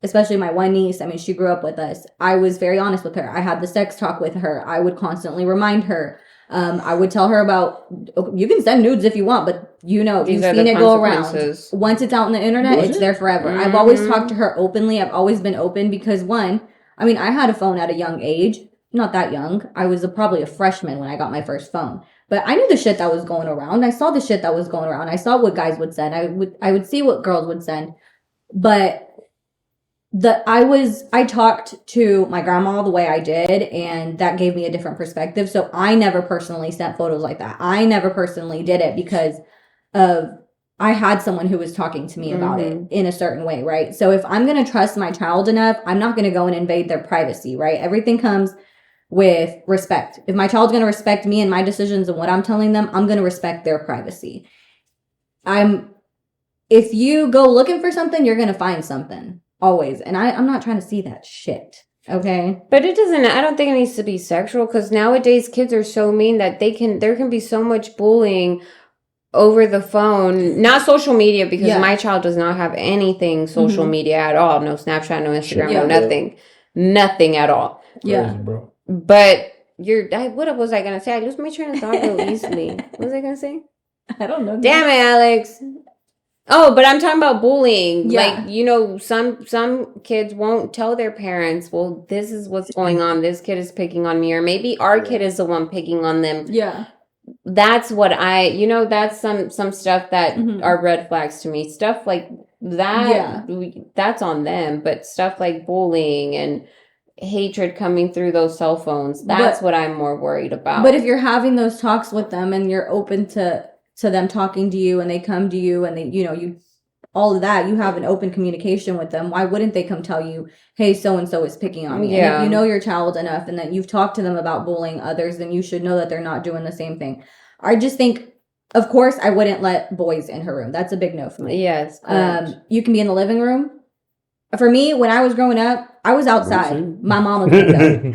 especially my one niece. I mean, she grew up with us. I was very honest with her. I had the sex talk with her. I would constantly remind her. I would tell her about, you can send nudes if you want, but you know, if These you've are seen the it go around. consequences. Once it's out on the internet, Was it's it? there forever. I've always Mhm. talked to her openly. I've always been open because one, I mean, I had a phone at a young age. Not that young. I was probably a freshman when I got my first phone. But I knew the shit that was going around. I saw the shit that was going around. I saw what guys would send. I would see what girls would send. But I talked to my grandma the way I did, and that gave me a different perspective. So I never personally sent photos like that. I never personally did it because of I had someone who was talking to me about it in a certain way, right? So if I'm going to trust my child enough, I'm not going to go and invade their privacy, right? Everything comes with respect. If my child's going to respect me and my decisions and what I'm telling them, I'm going to respect their privacy. If you go looking for something, you're going to find something. Always. And I'm not trying to see that shit. Okay. But it doesn't, I don't think it needs to be sexual because nowadays kids are so mean that there can be so much bullying over the phone, not social media because Yeah. my child does not have anything social media at all. No Snapchat, no Instagram, Yeah. no nothing. Nothing at all. Yeah. Crazy, bro. But what was I going to say? I lose my train of thought real easily. What was I going to say? I don't know. Damn it, Alex. Oh, but I'm talking about bullying. Yeah. Like, you know, some kids won't tell their parents, well, this is what's going on. This kid is picking on me. Or maybe our kid is the one picking on them. Yeah. That's what that's some stuff that are red flags to me. Stuff like that, that's on them. But stuff like bullying and hatred coming through those cell phones, that's what I'm more worried about. But if you're having those talks with them and you're open to them talking to you and they come to you and they, you all of that, you have an open communication with them. Why wouldn't they come tell you, hey, so-and-so is picking on me? Yeah. And if you know your child enough and that you've talked to them about bullying others, then you should know that they're not doing the same thing. I just think, of course, I wouldn't let boys in her room. That's a big no for me. Yes. Correct. You can be in the living room. For me, when I was growing up, I was outside my mama's window.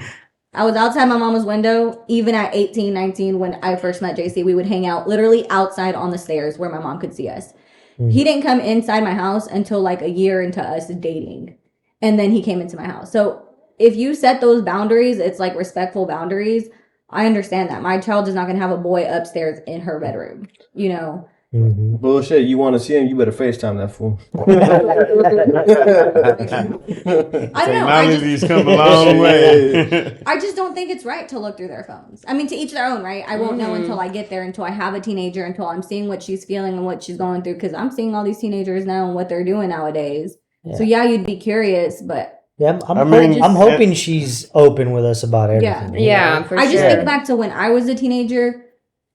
I was outside my mama's window. Even at 18, 19, when I first met JC, we would hang out literally outside on the stairs where my mom could see us. He didn't come inside my house until like a year into us dating. And then he came into my house. So if you set those boundaries, it's like respectful boundaries. I understand that. My child is not going to have a boy upstairs in her bedroom, Bullshit. You want to see him? You better FaceTime that fool. I don't know. Technology's come a long way. I just don't think it's right to look through their phones. I mean, to each their own, right? I won't know until I get there, until I have a teenager, until I'm seeing what she's feeling and what she's going through. Because I'm seeing all these teenagers now and what they're doing nowadays. Yeah. So yeah, you'd be curious, but yeah, I'm hoping she's open with us about everything. Yeah, for I sure. just think back to when I was a teenager.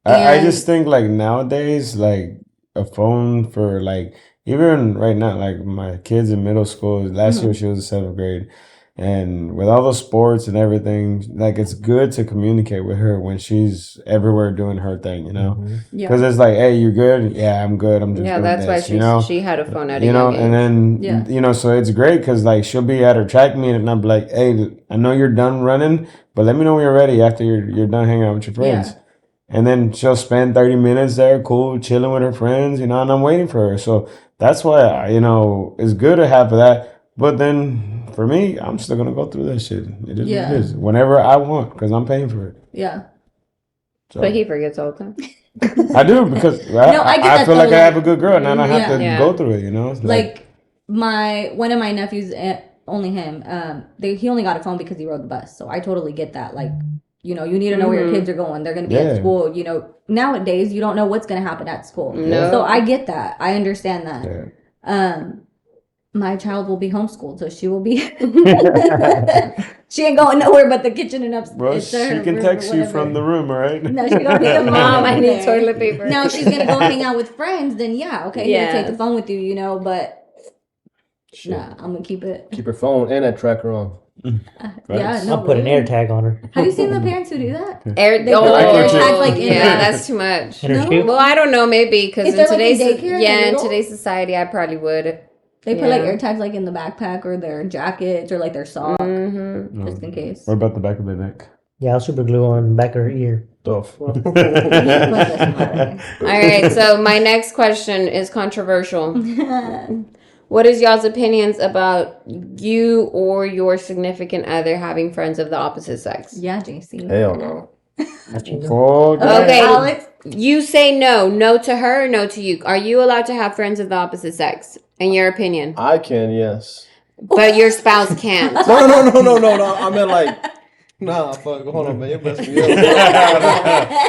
I just think like nowadays, like a phone for like even right now, like my kids in middle school. Last year she was in seventh grade, and with all those sports and everything, like it's good to communicate with her when she's everywhere doing her thing, you know. Yeah. Because it's like, hey, you good? Yeah, I'm good. I'm just Yeah, doing that's why this, you know. she had a phone at a You know, young and age. then Yeah. you know, so it's great because like she'll be at her track meet, and I'm like, hey, I know you're done running, but let me know when you're ready after you're done hanging out with your friends. Yeah. And then she'll spend 30 minutes there, cool, chilling with her friends, you know, and I'm waiting for her. So that's why, you know, it's good to have that. But then for me, I'm still going to go through that shit. It is what Yeah. it is. Whenever I want, because I'm paying for it. Yeah. So But he forgets all the time. I do because No, I get I that feel like though, I have a like- good girl and I don't have Yeah. to Yeah. go through it, you know? Like one of my nephews, only him. He only got a phone because he rode the bus. So I totally get that. Like, you know, you need to know where your kids are going. They're going to be at Yeah. school. You know, nowadays you don't know what's going to happen at school. No. So I get that. I understand that. Yeah. My child will be homeschooled, so she will be. She ain't going nowhere but the kitchen and upstairs. Bro, she can text you from the room, all right? No, she don't need the phone. Mom, I need there. toilet paper. Now she's gonna go hang out with friends. Then yeah, okay, here, Yeah. take the phone with you, you know. But Shit. nah, I'm gonna keep it. Keep her phone and that tracker on. Yeah, no. I'll put an really. AirTag on her. Have you seen the parents who do that? Air, They put, like, air tags, like, in yeah, the- that's too much. In her No? shoe? Well, I don't know, maybe because Is in there, like, in today's daycare, in little? today's society, I probably would. They put like Yeah. AirTags like in the backpack or their jackets or like their sock, just in case. What about the back of the neck? Yeah, I'll super glue on the back of her ear. The fuck? All right, so my next question is controversial. What is y'all's opinions about you or your significant other having friends of the opposite sex? Yeah, JC. Hell no. Fuck. Okay. Alex. You say no. No to her, no to you. Are you allowed to have friends of the opposite sex, in your opinion? I can, yes. But your spouse can't. No. I meant like, nah, fuck. Hold on, man. You're messing me up.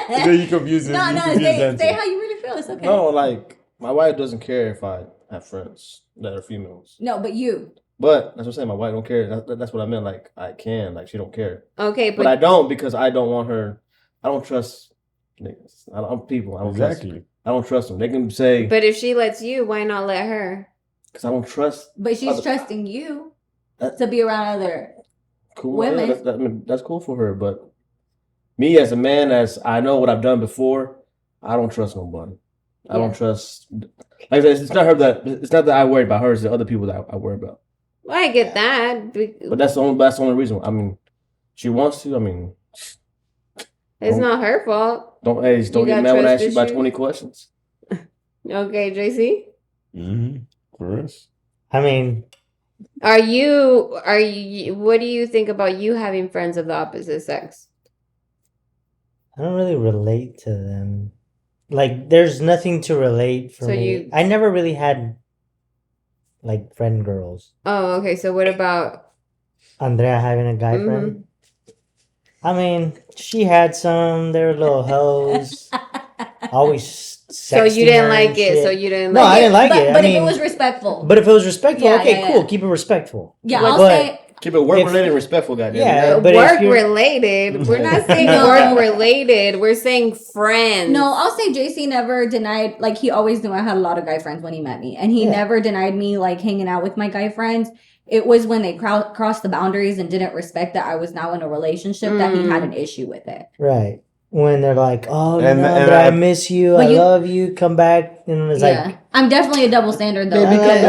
Then you confuse it. No, you no, confuse the say answer. how you really feel. It's okay. No, like, my wife doesn't care if I have friends that are females. No, but you. But that's what I'm saying. My wife don't care. That's what I meant. Like, I can. Like, she don't care. Okay, But I but don't because I don't want her. I don't trust niggas. I'm people. I don't trust. Exactly. I don't trust them. They can say if she lets you, why not let her? because I don't trust. But she's Other- trusting you That- to be around other. Cool. Women. Yeah, I mean, that's cool for her. But me as a man, as I know what I've done before, I don't trust nobody. I Yeah. don't trust. Like I said, it's not her that. It's not that I worry about her. It's the other people that I worry about. Well, I get that. But that's the only reason. I mean, she wants to. I mean, It's not her fault. don't You get got mad when I ask trust you about issues? 20 questions. Okay, JC. Mm-hmm. For us. I mean, Are you? What do you think about you having friends of the opposite sex? I don't really relate to them. Like, there's nothing to relate for So me. you- I never really had, like, friend girls. Oh, okay. So what about? Andrea having a guy friend. I mean, she had some. They were little hoes. Always So you sexting didn't her like and it. shit. So you didn't No, like I it. didn't like but, it. But I if mean, it was respectful. but if it was respectful, Yeah, okay, yeah, cool. yeah. Keep it respectful. Yeah, But- I'll but- say. Keep it work If- related, respectful, goddamn. Yeah, it. but if Work you're- related. We're not saying No. work related. We're saying friends. No, I'll say JC never denied. Like he always knew I had a lot of guy friends when he met me, and he Yeah. never denied me like hanging out with my guy friends. It was when they crossed the boundaries and didn't respect that I was now in a relationship that he had an issue with it. Right. When they're like, oh, And- no, and but I I- miss you. But I you- love you. Come back. And it's Yeah, like, I'm definitely a double standard though Baby, because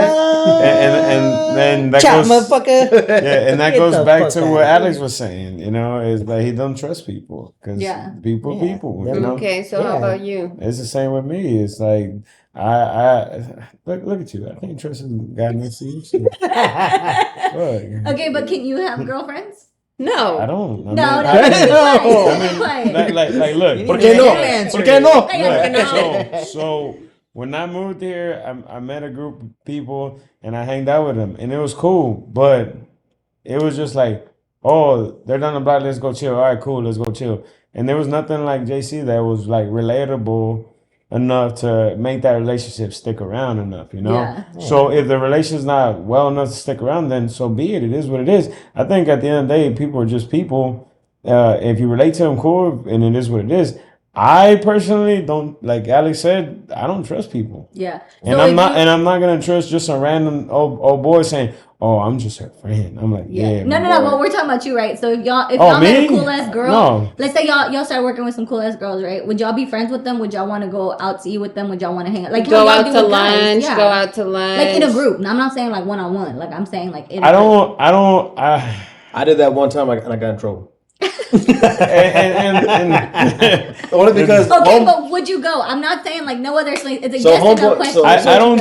And then that Chop, goes- motherfucker. Yeah, and that Get goes the back fuck to outta what here. Alex was saying. You know, is that he don't trust people because Yeah. people. Yeah. You know, Okay, so how Yeah. about you? it's the same with me. It's like I look at you. I can't trust a guy next to you. So, fuck. okay, but can you have girlfriends? No. I don't. I No, mean, no, I- be quiet, I be mean, quiet. like, look. You ¿Por need qué to no? answer ¿Por qué no? I gotta Look, know. so when I moved here, I met a group of people and I hanged out with them, and it was cool. But it was just like, oh, they're down the block. Let's go chill. All right, cool. Let's go chill. And there was nothing like JC that was like relatable enough to make that relationship stick around enough, you know? Yeah. So if the relation's not well enough to stick around, then so be it. It is what it is. I think at the end of the day, people are just people. If you relate to them, cool, and it is what it is. I personally don't, like Alex said, I don't trust people. Yeah. And So I'm if not you- and I'm not gonna trust just a random old boy saying, "Oh, I'm just her friend." I'm like, yeah. No, boy. but we're talking about you, right? So if y'all Oh, met a me? cool ass girl, No. let's say y'all start working with some cool ass girls, right? Would y'all be friends with them? Would y'all want to go out to eat with them? Would y'all want to hang out? Like how Go y'all out do to with guys? lunch. Yeah. Go out to lunch. Like in a group. Now, I'm not saying like one on one. Like I'm saying like in a I group. don't. I did that one time and I got in trouble. and Only because Okay, but would you go? I'm not saying like no other. It's a So yes or no homeboy- question. so- I Would you don't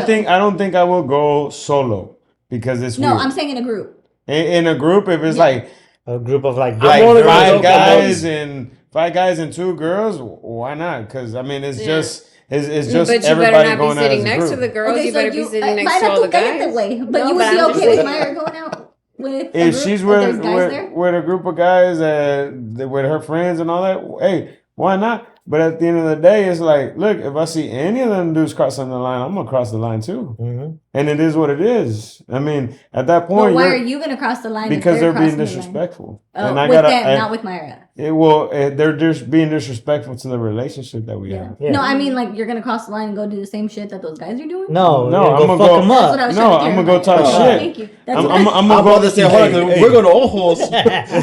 go? think I will go solo because it's No, weird. I'm saying in a group. In a group, if it's Yeah. like A group of like like only gonna five go guys because- and 2 girls, why not? Because I mean, it's Yeah. just it's No, just but you everybody better not be going out sitting as a next to group. the girls. You better be sitting next Myra, to all the tú cállate, guys. güey. But No, you would be I'm just okay with saying. Myra going out with a If group? she's If there's with guys there? with a group of guys with her friends and all that, hey, why not? But at the end of the day, it's like, look, if I see any of them dudes crossing the line, I'm gonna cross the line too. Mhm. And it is what it is. I mean, at that But point, why you're- are you gonna cross the line? because if they're being crossing the line? disrespectful, Oh, and I with gotta. them, not with Myra. They're just being disrespectful to the relationship that we Yeah. have. Yeah. No, I mean like you're gonna cross the line and go do the same shit that those guys are doing. No, No, no, I'm go gonna fuck go- them That's what I up. was No, trying to I'm hear, gonna go Myra. talk Oh, shit. Thank you. That's I'm what I'm I'm gonna about go to say, hold on, 'cause Hey, we're gonna ojos.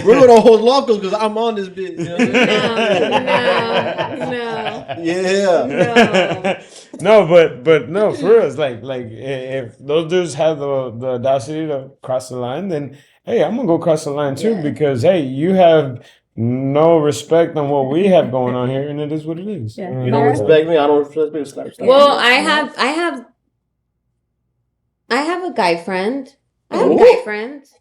We're gonna ojos locos because I'm on this bitch. You know what I'm saying? No. Yeah. no, but no, for real. It's like if those dudes have the audacity to cross the line, then hey, I'm gonna go cross the line too Yeah. because hey, you have no respect on what we have going on here, and it is what it is. Yeah. You don't Myra? respect me, I don't respect me. Slap, slap. Well, I have a guy friend. I have Ooh. guy friends.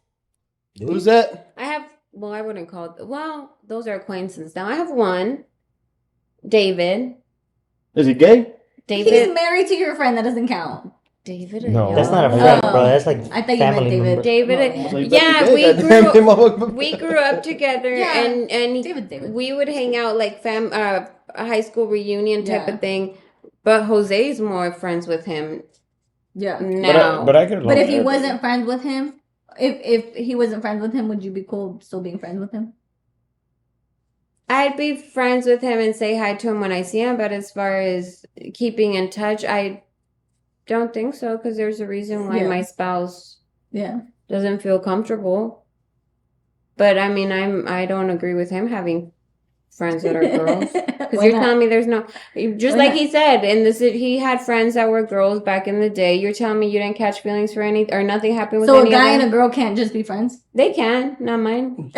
Who's that? I have. Well, I wouldn't call it. Well, those are acquaintances. Now I have one. David. Is he gay? He's David. married to your friend. That doesn't count. David. No. That's not a Oh. friend, bro. That's like I thought you meant family David. member. David. Oh, So you Yeah, better be we gay, goddamn grew- it, motherfucker. We grew up together, Yeah. and David. we would hang out like a high school reunion type Yeah. of thing. But Jose's more friends with him Yeah. now. But I could. But if he wasn't friends with him, if he wasn't friends with him, would you be cool still being friends with him? I'd be friends with him and say hi to him when I see him. But as far as keeping in touch, I don't think so because there's a reason why Yeah. my spouse Yeah. doesn't feel comfortable. But I mean, I don't agree with him having friends that are girls. Because Why you're not? telling me there's no, just Why like not? he said, he had friends that were girls back in the day. You're telling me you didn't catch feelings for any, or nothing happened with So a any guy of and a them? girl can't just be friends. They can, not mine.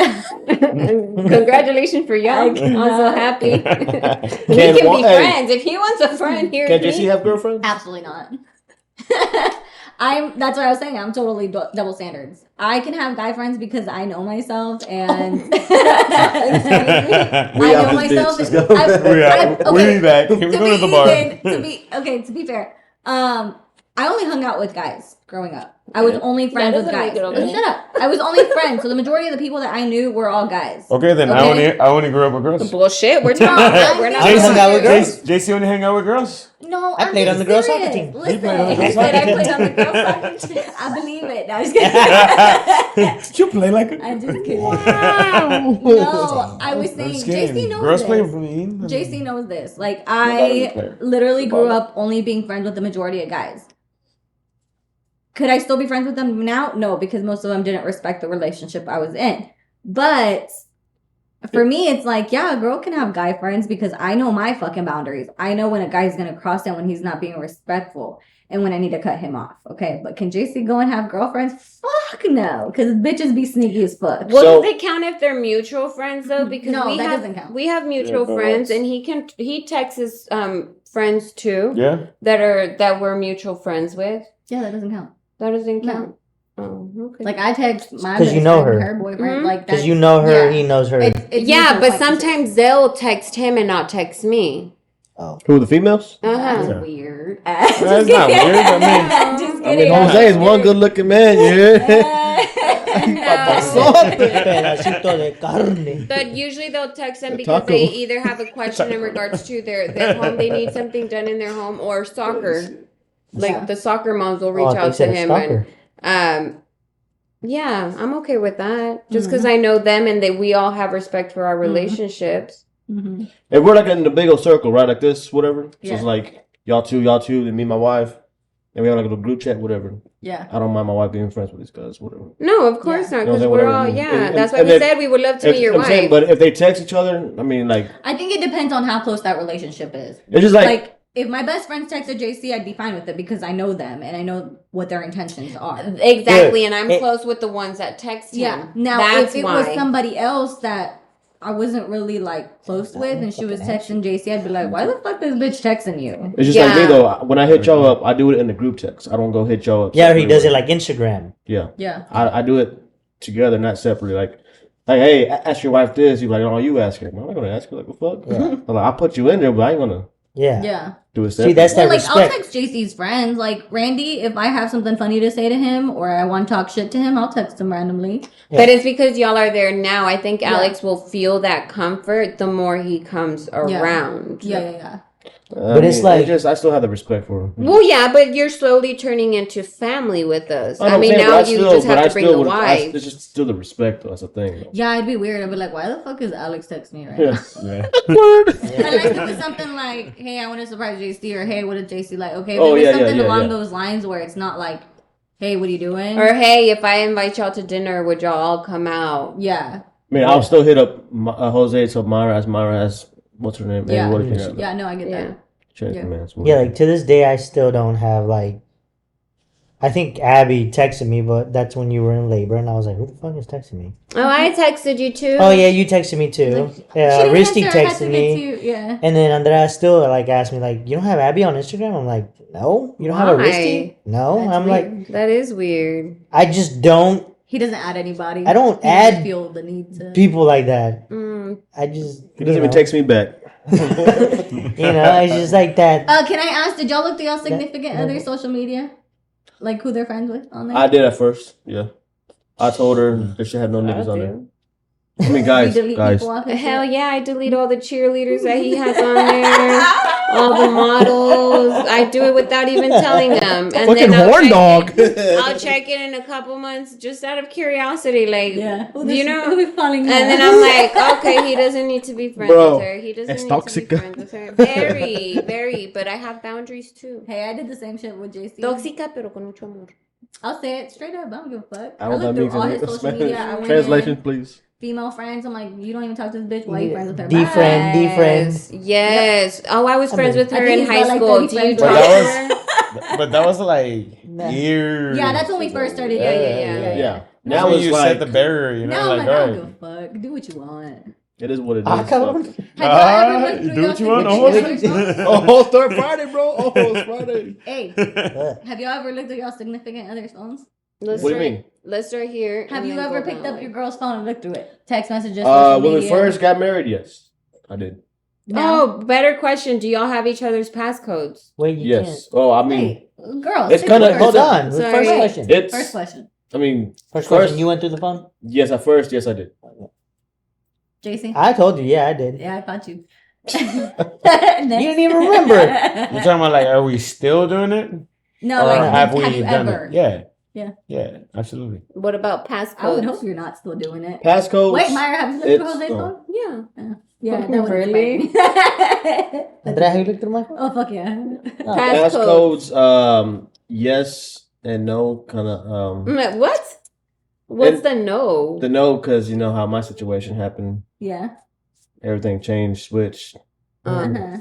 Congratulations for y'all. I I'm so cannot. happy. We Can can one- be hey. friends. If he wants a friend, here's Can me. JC have girlfriends? Absolutely not. That's what I was saying. I'm totally double standards. I can have guy friends because I know myself and I We know out this myself. bitch. Let's go. We'll be back. We're going to the bar. To be fair, I only hung out with guys growing up. I was only friends with doesn't guys. make it okay. Shut up. I was only friends, so the majority of the people that I knew were all guys. Okay, then Okay. I only grew up with girls. Bullshit. We're No, talking. We're not. Jason Jason- hung out with girls. JC only hang out with girls. No, I I'm played being on the girls' soccer serious. team. Listen, played on the girls' he said soccer I played on the girls' soccer team. I believe it. No, I'm just kidding. Did you play like a? I'm just kidding. Wow. No, I was I'm saying just kidding. JC knows Girls this. playing for me. JC knows this. Like Nobody's a I player. literally grew Football. up only being friends with the majority of guys. Could I still be friends with them now? No, because most of them didn't respect the relationship I was in. But for me, it's like, yeah, a girl can have guy friends because I know my fucking boundaries. I know when a guy's gonna cross them when he's not being respectful and when I need to cut him off. Okay, but can JC go and have girlfriends? Fuck no, because bitches be sneaky as fuck. Well, So- does it count if they're mutual friends though? Because No, we that have doesn't count. we have mutual Yeah, but friends, what's- and he texts his friends too Yeah. that we're mutual friends with. Yeah, that doesn't count. That doesn't No. count. Oh, okay. Like I text my 'Cause you best know friend, her. her boyfriend, Mhm. like that. Because you know her, Yeah. he knows her. It's yeah, mutual but acquaintances. sometimes they'll text him and not text me. Who, the females? That's Yeah. weird. That's not weird. I mean, just I kidding. mean, Jose is one good looking man, you hear? No. Pedacito de carne. But usually they'll text them A because taco. they either have a question in regards to their home, they need something done in their home, or soccer. Like Yeah. the soccer moms will reach Oh, I out to said a him stalker. and yeah, I'm okay with that. Just because I know them and we all have respect for our relationships. Mhm. If we're like in the big old circle, right, like this, whatever. So Yeah. it's like y'all two, then me, and my wife, and we have like a little group chat, whatever. Yeah. I don't mind my wife being friends with these guys, whatever. No, of course Yeah. not, You know what because I'm we're saying? all, Whatever. yeah. And- That's why and we then- said we would love to meet your I'm saying, wife. but if they text each other, I mean, like, I think it depends on how close that relationship is. it's just like, Like, if my best friends texted JC, I'd be fine with it because I know them and I know what their intentions are. Exactly, and I'm It- close with the ones that text him. Yeah. Now, That's if it why. was somebody else that I wasn't really like close with and she was texting JC, I'd be like, why the fuck this bitch texting you? it's just like me Yeah. though. When I hit y'all up, I do it in the group text. I don't go hit y'all up. Yeah, or he separately. does it like Instagram. Yeah, Yeah. I do it together, not separately. Like, hey, ask your wife this. You like, oh, you ask her. I'm not gonna ask her. Like, what the fuck? Yeah. I'm like, I put you in there, but I ain't gonna Yeah. Yeah. do it See, separately. that's Well, that like, I'll respect. text JC's friends. Like, Randy, if I have something funny to say to him or I want to talk shit to him, I'll text him randomly. Yeah. But it's because y'all are there now. I think Yeah. Alex will feel that comfort the more he comes Yeah. around. Yeah. But it's like- I still have the respect for her. Well, yeah, but you're slowly turning into family with us. know I what mean, I'm saying, now but you still- just but have I to bring still the would- wife. It's just still the respect, though. That's the thing. Though. Yeah, it'd be weird. I'd be like, why the fuck is Alex texting me right now? Yeah. Yeah. Unless it was something like, hey, I want to surprise JC, or hey, what did JC like? Okay, if Oh, it was yeah, something yeah, along yeah. those lines where it's not like, hey, what are you doing? Or hey, if I invite y'all to dinner, would y'all all come out? Yeah. I mean, I'll still hit up Jose to Myra as what's her name? Yeah. What is Yeah. she? Yeah, no, I get Yeah. that. Change Yeah. the man's Yeah, like to this day, I still don't have like. I think Abby texted me, but that's when you were in labor, and I was like, "Who the fuck is texting me?" Oh, I texted you too. Oh yeah, you texted me too. Yeah, She didn't Risty answer, I had to texted get me, to- yeah. and then Andrea still like asked me like, "You don't have Abby on Instagram?" I'm like, "No, you don't have a Why? Risty." No, That's I'm weird. like, That is weird. I just don't He doesn't add anybody. I don't He doesn't add feel the need to. people like that. Mm. I just He doesn't even text me back. You know, it's just like that. Can I ask? Did y'all look through y'all significant no. other social media, like who they're friends with on there? I did at first. Yeah, I told her that she had no niggas on there. I mean, guys, You delete guys. people off his Hell shit? yeah, I delete all the cheerleaders that he has on there. All the models. I do it without even telling them. And Fucking I'll horn check dog. it- I'll check it in a couple months just out of curiosity. Like, Yeah. you know? who we falling And then I'm like, okay, he doesn't need to be friends Bro, with her. He doesn't it's need toxic. to be friends with her. Very, very. But I have boundaries too. Hey, I did the same shit with JC. Tóxica, pero con mucho amor. I'll say it straight up. I don't give a fuck. I don't looked know through all his that social means media. I went Translation, in, please. female friends. I'm like, you don't even talk to this bitch. Why you friends with her? Defriend, Bye. defriend. Yes. Oh, I was I friends mean- with I her think in he's high got, like, school. 30 Do you friends talk with to her. her? But that was like Nah. years. Yeah, that's when we first started. Yeah, dating. yeah. Yeah. Now Now when it's you like set the barrier, you know, Now I'm like, like, I all don't right. give a fuck. Do what you want. it is what it is. Ah, cabrón. Have y'all ever looked through do your what you want. significant other's phones? Oh, start Friday, bro. Oh, it's Friday. Hey, Uh, have y'all ever looked at y'all significant other's phones? Let's What do you start- mean? Let's start here. Have and you then ever go picked that up way. your girl's phone and looked through it? Text messages, social When we media. first got married, yes, I did. Now? Oh, better question. Do y'all have each other's passcodes? wait, you Yes. Oh, I mean, Wait, girls. it's take kinda- it can't. Hold first. on. Sorry. First Wait. question. it's. First question. I mean, First question. You went through the phone? yes, at first, yes, I did. JC? I told you. Yeah, I did. Yeah, I caught you. You didn't even remember. You're talking about like, are we still doing it? No, Or like, have we you done ever? it? Yeah. Yeah. Yeah, absolutely. What about passcodes? I would hope you're not still doing it. Passcodes. Wait, Myra, have you looked through It's- Jose's oh. phone? Yeah. Yeah, that would Really? really? Andrea, have you looked through my phone? Oh, fuck yeah. Passcodes. Passcodes. Yes and no, kind of. What? What's And- the no? The no, because you know how my situation happened. Yeah. Everything changed, switched. Uh-huh.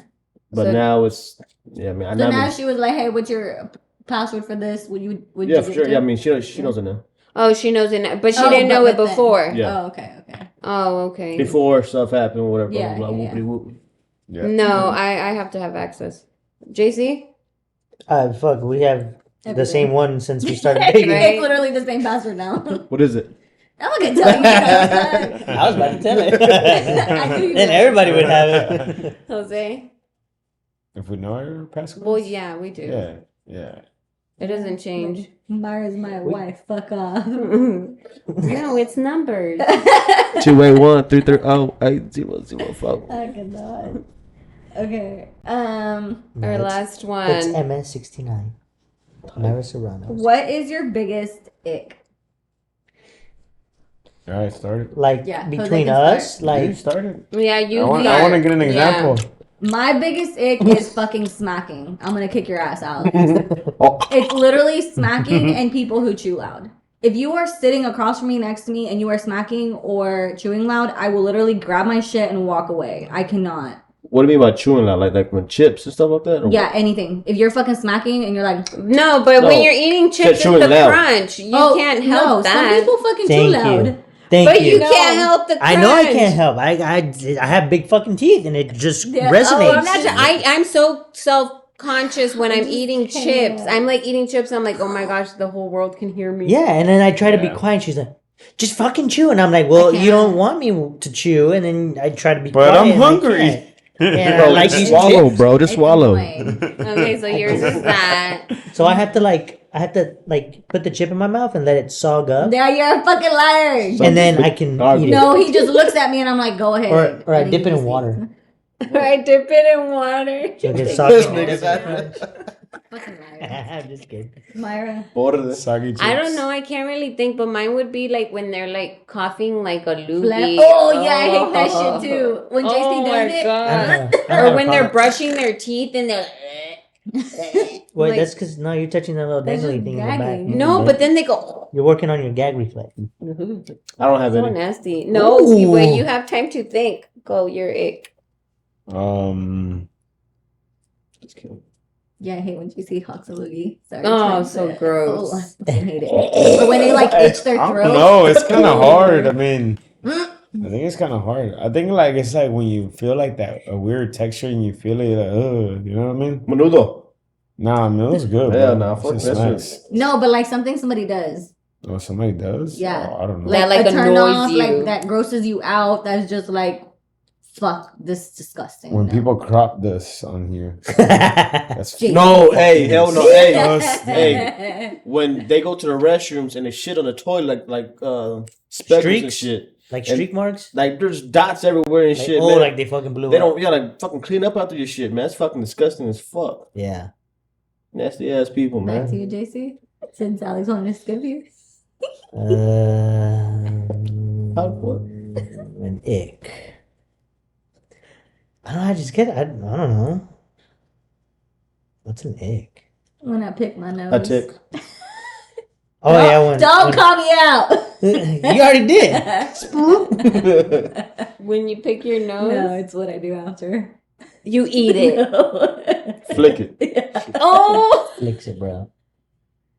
But So- now it's. Yeah, I mean, So I now mean, she was like, hey, what's your password for this? Would you yeah, give for it sure. to Yeah, I her? mean, she knows it now. Oh, she knows it now, but she Oh, didn't know it but then- before. Yeah. Oh, okay, okay. Oh, okay. Before stuff happened, whatever. Yeah, blah, blah, yeah, blah, whoopity-whoop. Yeah. No, I have to have access. JC? Fuck, we have the Everything. same one since we started dating. Right. It's literally the same password now. What is it? I'm not gonna tell you. I was about to tell it. I knew you Then would. everybody would have it. Jose? If we know our passwords? Well, yeah, we do. Yeah, yeah. It doesn't change. Myra's my wife. Fuck off. No, it's numbers. 281-330-8004. I cannot. Okay. Our last It's one. MS69. Myra Serrano. What is your biggest ick? All right, started. Like Yeah, so they between can us, You like started. Yeah, you. I want to get an example. My biggest ick is fucking smacking. I'm gonna kick your ass out. Oh, It's literally smacking and people who chew loud. If you are sitting across from me, next to me, and you are smacking or chewing loud, I will literally grab my shit and walk away. I cannot. what do you mean by chewing loud? Like when chips and stuff like that? Or Yeah, anything. If you're fucking smacking and you're like, No, but No. when you're eating chips, it's chewing the loud. crunch. You oh, can't no, help some that. people fucking chew Thank loud. you. Thank But you No. can't help the crunch. I know I can't help. I have big fucking teeth, and it just Yeah. resonates. Oh, I'm not. I'm so self-conscious when I'm eating chips. I'm like eating chips. I'm like, oh my gosh, the whole world can hear me. Yeah, and then I try to be Yeah. quiet. She's like, just fucking chew, and I'm like, well, I you don't can't. want me to chew, and then I try to be But quiet. I'm and I hungry. can't. Yeah, Bro, I like just these swallow, chips. bro. Just It's swallow. annoying. Okay, so yours is that. So I have to put the chip in my mouth and let it sog up, Yeah, you're a fucking liar. and then I can eat it. No, he just looks at me and I'm like, go ahead. Or I And dip he it in just water. I dip it in water. So it gets This soggy. nigga's eats. Fucking liar. I'm just kidding. Myra. Soggy chips. I don't know. I can't really think, but mine would be like when they're like coughing like a loogie. Oh, yeah, I hate that shit too. When JC Oh does my it. God. I don't know. Or when they're brushing their teeth and they're. Wait, like- that's because no, you're touching that little That's dangly just thing in the back. gagging. No, but then they go. You're working on your gag reflex. I don't have So any. nasty. No, Ooh. when you have time to think, go. You're ick. Just kidding. Yeah, I hate when JC hawks a loogie. Sorry. Oh, to- so Oh, gross. I fucking hate it. Or when they like itch their I throat. don't know. It's kind of hard. I mean, I think it's kind of hard. I think like it's like when you feel like that a weird texture and you feel it, like, you know what I mean? Menudo. Nah, meal's good. Yeah, bro. nah, fuck It's that nice. shit. No, but like something somebody does. Oh, somebody does? Yeah. Oh, I don't know. That, like, a turn annoys off, you. like that grosses you out. That's just like, fuck, this is disgusting. When No. people crop this on here, yeah, that's JC. No, hey, hell no, hey. Disgusting. Hey. When they go to the restrooms and they shit on the toilet like speckles and Streaks? shit. like streak marks. Like there's dots everywhere and Like, shit, oh, man. like they fucking blew They up. don't, you gotta fucking clean up after your shit, man. It's fucking disgusting as fuck. Yeah. Nasty ass people, Back to man. you, JC. Since Alex wanted to skip you. What? An ick. I don't know. I just get. I don't know. What's an ick? When I pick my nose. I tick. Oh yeah, when, Don't when- call me out. you already did. When you pick your nose, No, it's what I do after. you eat it. Flick it. Oh, Flicks it, bro.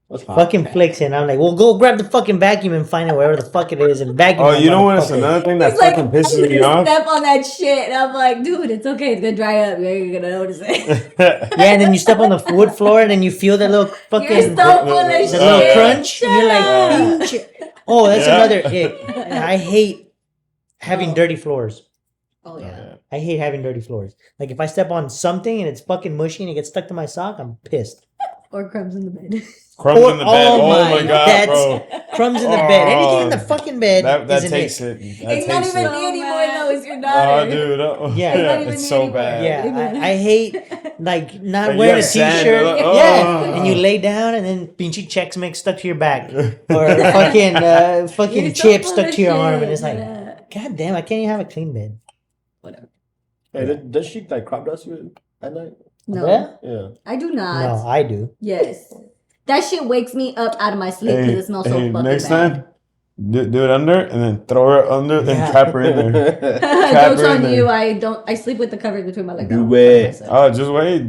That's hot. Fucking flicks it. And I'm like, well, go grab the fucking vacuum and find it wherever the fuck it is and vacuum. Oh, that you know what? It's motherfucker. another thing that He's like, fucking I pisses need me to off. step on that shit. And I'm like, dude, it's okay. It's gonna dry up. You're gonna notice it. Yeah, and then you step on the wood floor and then you feel that little fucking You're so full of the shit. little crunch. And you're Shut like, "Bitch." Oh, that's Yeah. another ick. And I hate having dirty floors. Oh yeah. I hate having dirty floors. Like if I step on something and it's fucking mushy and it gets stuck to my sock, I'm pissed. Or crumbs in the bed. Crumbs Or- in the bed. oh Oh my my, god, that's- bro. Crumbs in the bed. Anything in the Oh, fucking bed That is an takes ick. it. That It's not takes even it. me anymore though. It's your Oh, daughter. dude. Oh, Yeah. It's not even it's me so anymore. bad. Yeah, I hate like not Like, you wearing a have sand, t-shirt. like, Yeah, oh. and you lay down and then pinchy Chex Mix stuck to your back, or fucking You're so chips full stuck of to your arm, shit. and it's like, Yeah. god damn, I can't even have a clean bed. Whatever. Hey, does she like crop dust you at night? No, Yeah? Yeah. I do not. No, I do. Yes. That shit wakes me up out of my sleep because it smells so fucking next bad. time, do it under and then throw her under and Yeah. trap her in there. Jokes her in on there. you. I sleep with the covers between my legs. Do I don't it. fuck myself. Oh, just wait.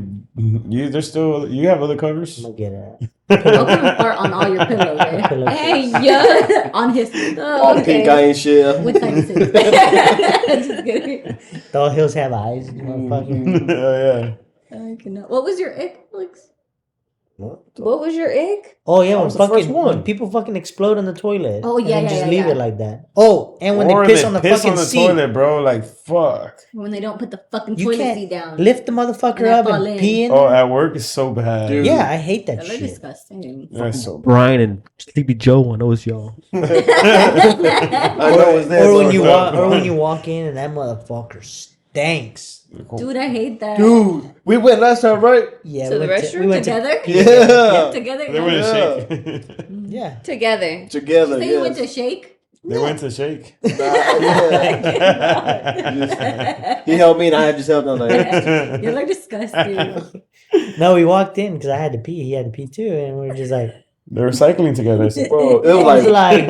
You have other covers. I'm gonna get it. I'll put a fart on all your pillows, eh? Pillow hey, case. yeah. on his All pink eye and shit. with tiny sips. Just kidding. All hills have eyes. Motherfucker. Oh I cannot. What was your ick, Alex? What was your ick? Oh yeah, That when was the first fucking one. when people fucking explode on the toilet. Oh, and yeah, then yeah, just yeah, leave yeah. it like that. Oh, and when Or they piss on the fucking seat, toilet, bro. Like fuck. When they don't put the fucking you toilet can't seat down. lift the motherfucker And I up fall and in. pee in. Oh, at work is so bad. Dude. Yeah, I hate that They're shit. disgusting. That's so bad. Brian and Sleepy Joe, I know it's y'all. I know it's Or when you walk in and that motherfucker stinks. Dude, I hate that. Dude, we went last time, right? Yeah, To the restroom? Together? Yeah. Together? They wouldn't Yeah. shake. Yeah. Together. Together, So you went yes. to shake? They went to shake. He helped me and I just helped him. Like, You look disgusting. No, we walked in because I had to pee. He had to pee too, and we were just like, They were cycling together. So. bro, it I was was like,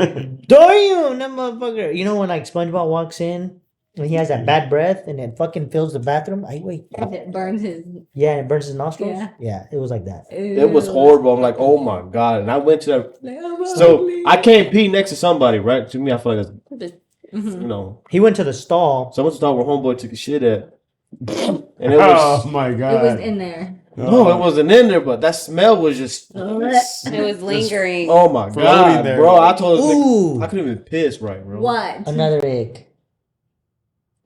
damn, that motherfucker. You know when like SpongeBob walks in and he has that bad breath and it fucking fills the bathroom? Wait. It burns his. Yeah, it burns his nostrils? Yeah. Yeah, it was like that. it was horrible. I'm like, oh my god. And I went to that. Like, oh, So ugly. I can't pee next to somebody, right? To me, I feel like it's, Mhm. you know. He went to the stall. So I went to start where homeboy took a shit at. And it was. Oh my It god. was in there. No, it wasn't in there, but that smell was just. It was lingering. Oh my Floating god, there. bro! I told this nigga, Ooh, I couldn't even piss right, bro. What? another egg.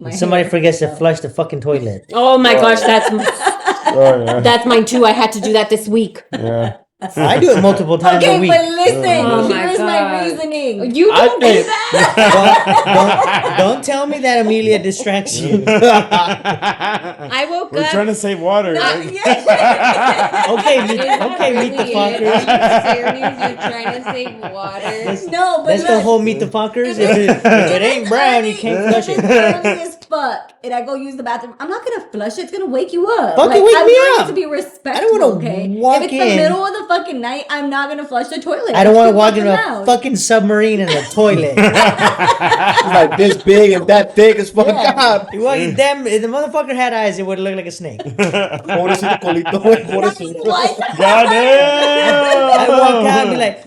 My Somebody hair. forgets to flush the fucking toilet. Oh my gosh, Oh yeah. that's mine too. I had to do that this week. Yeah. I do it multiple times Okay, a week. but listen, Oh my here's my God. reasoning. You I don't do think- that. Don't tell me that Amelia distracts you. I woke We're up. trying to save water. No, right? yeah. Okay, Is that okay, meet the really fuckers. it? Serious? You're trying to save water? No, but That's the look, whole meet the fuckers. If it ain't brown, you can't flush If it. it's early as fuck, and I go use the bathroom, I'm not gonna flush it. It's gonna wake you up. Fucking wake I'm me trying up. to be respectful. I don't wanna okay? walk If it's in. the middle of the fucking night, I'm not gonna flush the toilet. I don't It's want to too walk into fucking a loud. fucking submarine in a toilet. It's like this big and that thick as fuck. Yeah. God. You walk, damn, if the motherfucker had eyes, it would look like a snake. Pobrecito colito, güey, pobrecito. What? Goddamn! I walk out and be like,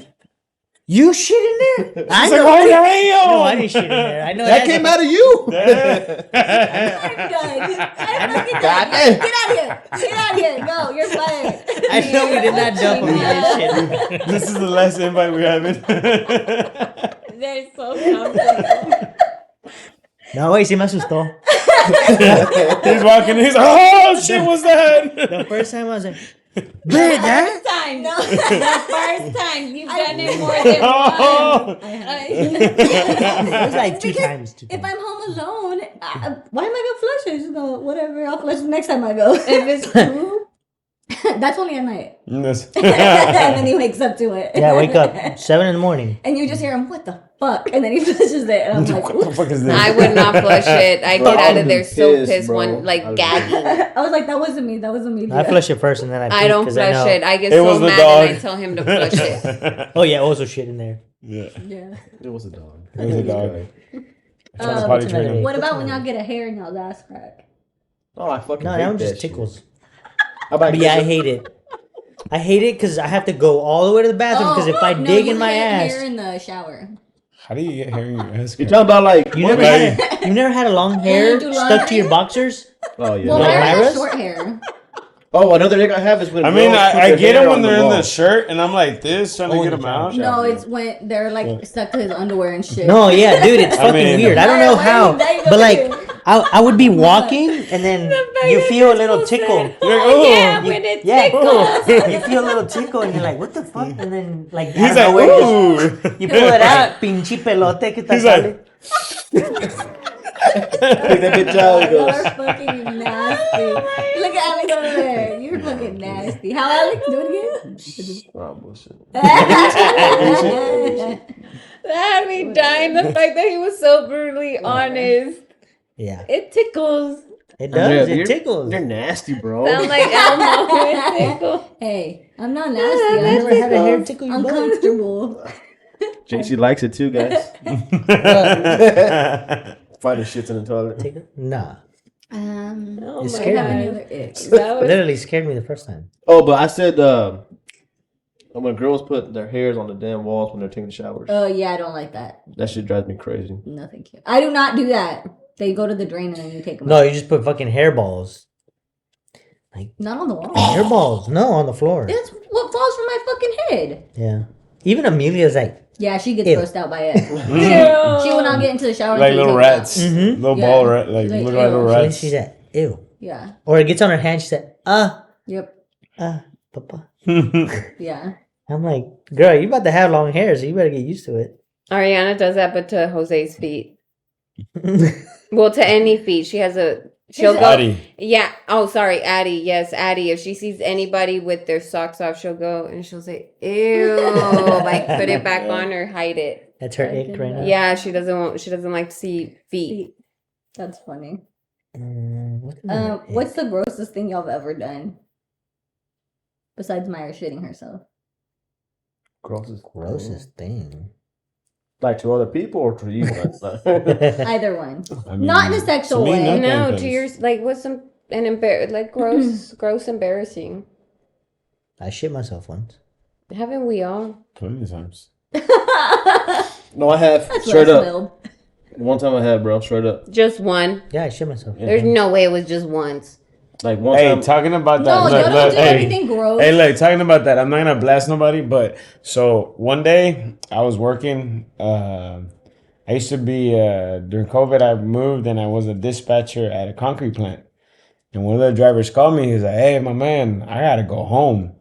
"You shit in there?" I She's know. like, oh, No, I damn! didn't shit in there. I know That came out of you. I'm done. I'm fucking done. Goddamn. Get out of here. Get out of here. Go. You're fired. I know we did not dump Amelia's shit. This is the last invite we have. They're so comfortable. No, wait, sí me asustó. He's walking. He's like, oh shit, what's that? The first time I was like, "Bitch, huh?" Time. No. The first time. You've done it more than once. Oh. I have. It was like two Because times. If I'm home alone, why am I gonna flush it? Just go, whatever. I'll flush it next time I go. If it's true. That's only at night. Yes. And then he wakes up to it. Yeah, wake up 7 in the morning. And you just hear him, what the fuck? And then he flushes it. And I'm like, What the oops. fuck is this? I would not flush it. I Bro, get I out would of be there so pissed, pissed, bro. one like I would be- gagging. I was like, that wasn't me. That wasn't me. I flush it first and then I pee I don't 'cause I flush know- it. I get It so was the mad dog. and I tell him to flush it. Oh yeah, also shit in there. Yeah. Yeah. It was a dog. It was a dog. Trying to potty train him. What about when y'all get a hair in y'all's ass crack? Oh, I fucking No, hate that one that just shit. tickles. How about But yeah, I hate it. I hate it because I have to go all the way to the bathroom because if I no, dig you in my hate ass, hair in the shower. How do you get hair in your ass? You're crack? talking about like you what, never had a long hair do stuck to your laundry? boxers. Oh yeah. Well, Like mine has Myra's? short hair. Oh, another thing I have is when I mean, girls put I their get hair them when on they're in wall. the shirt, and I'm like this, trying Oh, to in get the them shower, out. shower. No, yeah. it's when they're like stuck to his underwear and shit. No, yeah, dude, it's fucking mean- weird. I don't know Why how, are you but like dating? I would be walking and then you feel a little tickle. You're like, oh, Yeah, when it Yeah, tickles. you feel a little tickle and you're like, what the fuck? And then like He's out of like, nowhere, just- ooh. you pull it out, pinche pelote que te He's sale. like- Take that bitch out. He Y'all goes, are fucking nasty. Look at Alex over there. You're fucking nasty. How Alex do it oh bullshit. again? That had me dying. The fact that he was so brutally honest. Yeah, It tickles. it does. You're- It tickles. You're nasty, bro. Sound like Elmo. It tickles. Hey, I'm not nasty. You I'm never had a hair tickle your butt? uncomfortable. JC likes it too, guys. Fighting shits in the toilet. Tickle? Nah, Oh It my scared God. me. Another ick. That was literally scared me the first time. Oh, but I said when girls put their hairs on the damn walls when they're taking showers, Oh yeah, I don't like that. that shit drives me crazy. No, thank you. I do not do that. They go to the drain and then you take them. No, you just put fucking hairballs. Not on the wall. Hairballs? No, on the floor. That's what falls from my fucking head. Yeah. Even Amelia's like, Yeah, she gets Ew. grossed out by it. Ew. She will not get into the shower Like until little you take it out. rats. Mhm. Little Yeah. ball rat. Like, Like, look like little ew. rats. she's like, ew. Yeah. Or it gets on her hand, she said, Yep. papa. Yeah. I'm like, girl, you about to have long hair, so you better get used to it. Ariana does that, but to Jose's feet. Well, to any feet. She has a. She'll go. Addie. Yeah. Oh, sorry, Addie. Yes, Addie. If she sees anybody with their socks off, she'll go and she'll say, "Ew!" Like put it back on or hide it. That's her I ick did right now. that. Yeah, she doesn't like to see feet. That's funny. What's another What's ick? the grossest thing y'all have ever done? Besides Myra shitting herself. Grossest thing? Like to other people or to you? Either one. I mean, Not in a sexual to me, way. nothing, No, 'cause- to yours, like what's some gross, embarrassing. I shit myself once. Haven't we all? plenty of times. No, I have. That's Straight what I up. smelled. One time I had, bro. Straight up. Just one. Yeah, I shit myself. Yeah. There's no way it was just once. Like one Hey, time. talking about No, that. y'all Look, don't look, do hey. anything gross. Hey, look, talking about that. I'm not gonna blast nobody, but so one day I was working. I used to be during COVID. I moved and I was a dispatcher at a concrete plant. And one of the drivers called me. He's like, "Hey, my man, I gotta go home."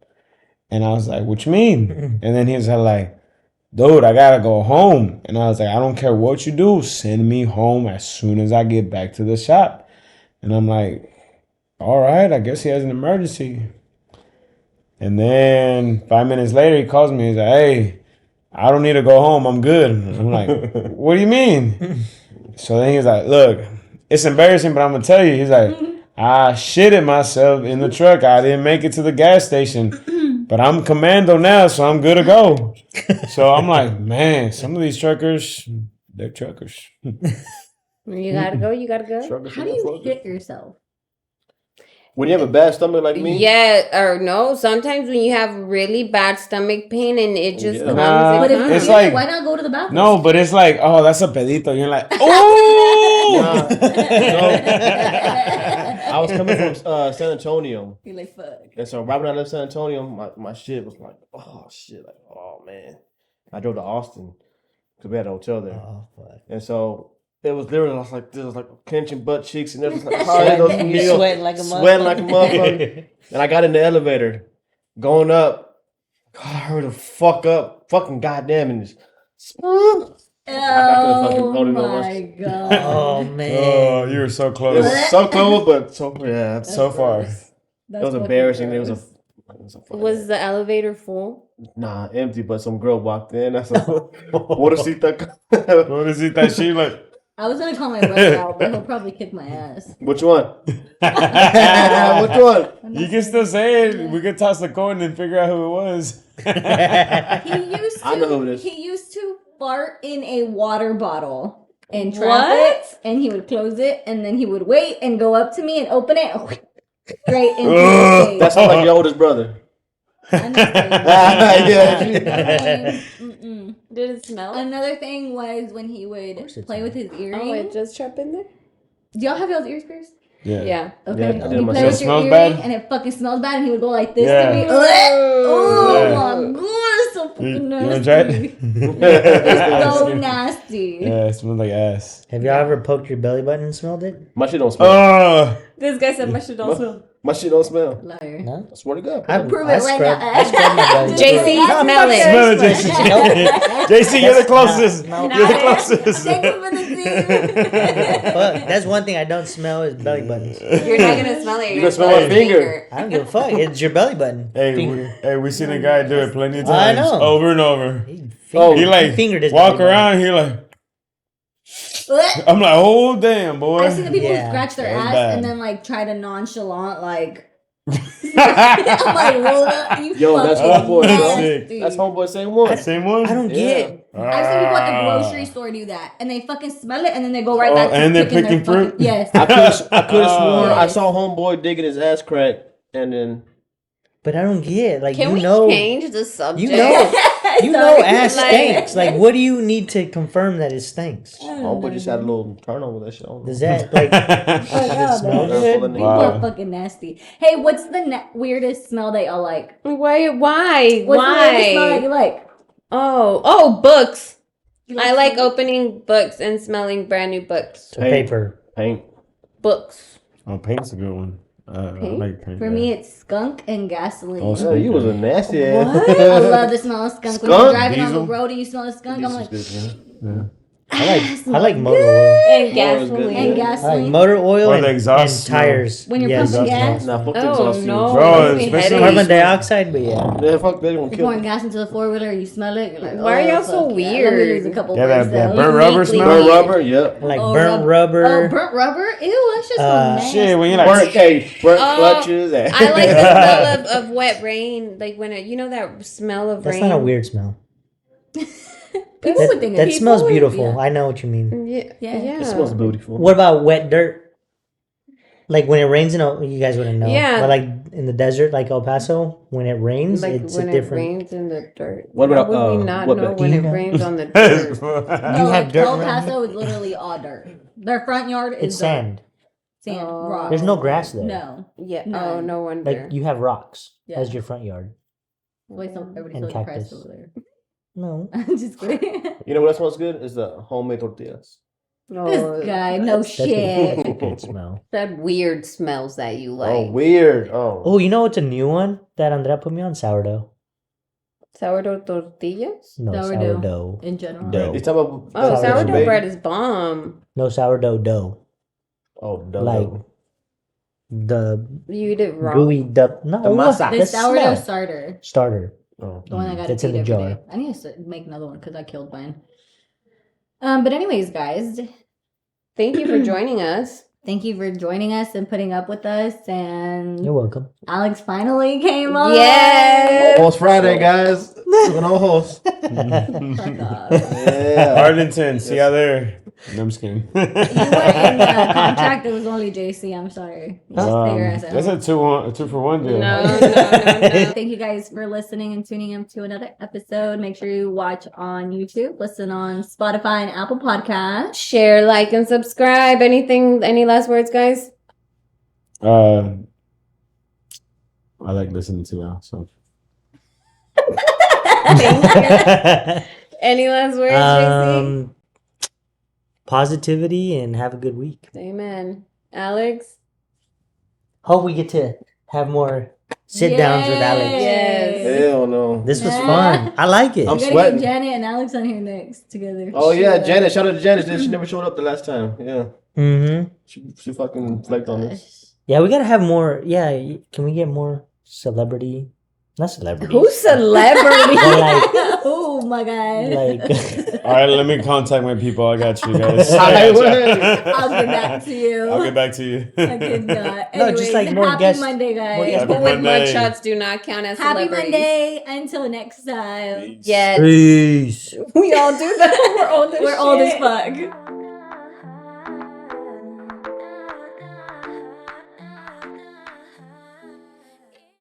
And I was like, "What you mean?" And then he's like, "Dude, I gotta go home." And I was like, "I don't care what you do. Send me home as soon as I get back to the shop." And I'm like, "All right, I guess he has an emergency." And then 5 minutes later, he calls me. He's like, "Hey, I don't need to go home. I'm good." And I'm like, "What do you mean?" So then he's like, "Look, it's embarrassing, but I'm gonna tell you." He's like, "I shitted myself in the truck. I didn't make it to the gas station, but I'm commando now, so I'm good to go." So I'm like, man, some of these truckers, they're truckers. You gotta go. You gotta go. Truckers How and do you motherfuckers. hit yourself? When you have a bad stomach like me, Yeah, or no. Sometimes when you have really bad stomach pain and it just Yeah. comes, Nah, But if you it's feel like- it, why not go to the bathroom? No, but it's like, oh, that's a pedito. You're like, oh. I was coming from San Antonio. You're like, fuck. And so right when I left San Antonio, my shit was like, oh shit, like, oh man. I drove to Austin because we had a hotel there. Oh, fuck. And so it was literally, I was like, this was like clenching butt cheeks and everything. Like, oh, those You're meals. sweating like a Sweating like a motherfucker. motherfucker. And I got in the elevator, going up. God, I heard a fucking goddamn, and just. Oh fucking my god. Oh, man. Oh, you were so It close. was so close, but so yeah, That's so far. gross. it was embarrassing. It was a fucking- was the elevator full? nah empty, but some girl walked in. That's like, what is he What is it that she like? I was gonna call my brother out, but he'll probably kick my ass. Which one? Which one? You can still say it. We could toss the coin and figure out who it was. I know who it is. He used to fart in a water bottle and trap What? it, and he would close it, and then he would wait and go up to me and open it straight into Ugh. his That sounds like your oldest brother. face. Yeah. Mm-mm. Did it smell? Another thing was when he would course it's play with his Oh, earring. it just trapped in there? Do y'all have y'all's ears pierced? Yeah. Yeah. Okay. Yeah, I you did it play myself. with It your smells earring, bad? and it fucking smells bad, and he would go like this Yeah. to me. Oh Yeah. my god, it's so You, fucking you nasty. wanna try it? It's so nasty. Yeah, it smells like ass. Have y'all ever poked your belly button and smelled it? My shit don't smell. Oh, This guy said my shit also. My shit don't smell. Liar. No? I swear to God. Prove it right now. I scrubbed my belly. JC, No, smell it. smell it, JC. JC, you're the closest. No, You're the Not closest. Thank you for the Fuck, that's one thing I don't smell is belly buttons. You're not gonna smell it. You gonna smell my finger. I don't give a fuck. It's your belly button. Hey, Finger. we seen a guy do it plenty of I times, know. over and over. He Oh, He like fingered his walk belly button. around. He like, I'm like, oh damn, boy. I've seen the people Yeah, who scratch their that's ass bad. and then like try to nonchalant like. I'm like, what? You Yo, that's fucking homeboy, bro. nasty. That's homeboy same one. Same one. I don't Yeah. get. I've seen people at the Ah. grocery store do that, and they fucking smell it, and then they go right Oh, back to and they're picking their picking fruit? fucking- Yes. I could have sworn I Yes. saw homeboy digging his ass crack, and then But I don't get. Like, Can you we know. change the subject? You know. You know Sorry. ass Like- stinks. Like, what do you need to confirm that it stinks? homeboy just had a little turn on with that shit. I don't know. Does that, like, Oh, yeah, smell man. good? People Wow. are fucking nasty. Hey, what's the weirdest smell that y'all like? Why? What's the weirdest smell that Why? you like? Oh, books. You I like smell- opening books and smelling brand new books. paper? Paint. Books. Oh, paint's a good one. I Paint? like paint. For yeah. me, it's skunk and gasoline. Oh, Yeah, you was a nasty ass. What? I love the smell of skunk. When you're Skunk? driving on Diesel? the road and you smell the skunk, I'm like, Yeah. I like motor oil. And Oil is good, gasoline. yeah. And I like gasoline. motor oil Or and, the exhaust and tires. When you're Yes, pumping exhaust. gas. Nah, fuck the Oh, exhaust no. fumes. Bro, Gives me especially- headaches. Carbon dioxide, but yeah. Yeah, fuck, they're gonna You're kill pouring me. gas into the four wheeler, you smell it. You're like, Why are oh, y'all so fuck yeah. Let me lose a weird? couple Yeah, birds that though. burnt rubber Weekly. smell. Burn rubber, yep. I like Oh, burnt Oh, rubber. burnt rubber? Ew, that's just so nasty. Shit, when you Burnt, like, hey, burnt Oh, clutches. And I like the smell of wet rain. Like when you know that smell of That's rain. not a weird smell. People would think That it's smells people- beautiful. yeah. I know what you mean. Yeah. Yeah. It smells beautiful. What about wet dirt? Like when it rains in you guys wouldn't know. Yeah. But like in the desert, like El Paso, when it rains, Like it's when a it different. rains in the dirt. What How about, would we not what know about- when Do it you know? rains on the dirt? No, You have like dirt El around Paso is literally all dirt. Their front yard is It's dirt. sand. Sand, Oh. rock. There's no grass there. No. Yeah. No. Oh, no wonder. Like you have rocks Yeah. as your front yard. Wait, so everybody's And so depressed cactus. over there. No. I'm just kidding. You know what smells good? Is the homemade tortillas. This guy, no That's shit. a good smell. That weird smells that you like. Oh, weird. Oh. Oh, you know what's a new one that Andrea put me on? Sourdough. Sourdough tortillas? No, Sourdough. sourdough. In general. Dough. You talking about Oh, Sourdough sourdough baby? bread is bomb. No, sourdough dough. Oh, dough. Like the You eat it raw. gooey dough. No, The masa. The the sourdough smell. starter. Starter. Oh. The one I got It's to in eat the every jar. day. I need to make another one because I killed mine. But anyways, guys, Thank you for joining us. thank you for joining us and putting up with us. And You're welcome. Alex finally came on. Yes. Almost Friday, guys. Looking almost. Fuck off. Yeah. Arlington, see y'all there. No, I'm just kidding. You were in the contract. It was only JC. I'm sorry. You just stay your ass at That's home. a 2-for-1 deal. No. Thank you guys for listening and tuning in to another episode. Make sure you watch on YouTube, listen on Spotify and Apple Podcasts. Share, like, and subscribe. Any last words, guys? I like listening to y'all. So Any last words, JC? Positivity and have a good week. Amen. Alex? Hope we get to have more sit downs with Alex. Yes. Hell no. This was Yeah. fun. I like it. I'm We gotta sweating. get Janet and Alex on here next together. Oh yeah, Shit. Janet. Shout out to Janet. She never showed up the last time. Yeah, Mm-hmm. she fucking flaked on us. Yeah, we gotta have more. Yeah, can we get more celebrity? Not celebrity. Who's celebrity? But like, Oh my god. like all right, let me contact my people. I got you guys. I will. I'll get back to you. I'll get back to you. I could not. No, just like more happy guests- Monday, more guys. guests. People with Monday. mugshots do not count as Happy celebrities. Monday. Until next time. Yes. peace. We all do that. We're old as We're old as shit. fuck.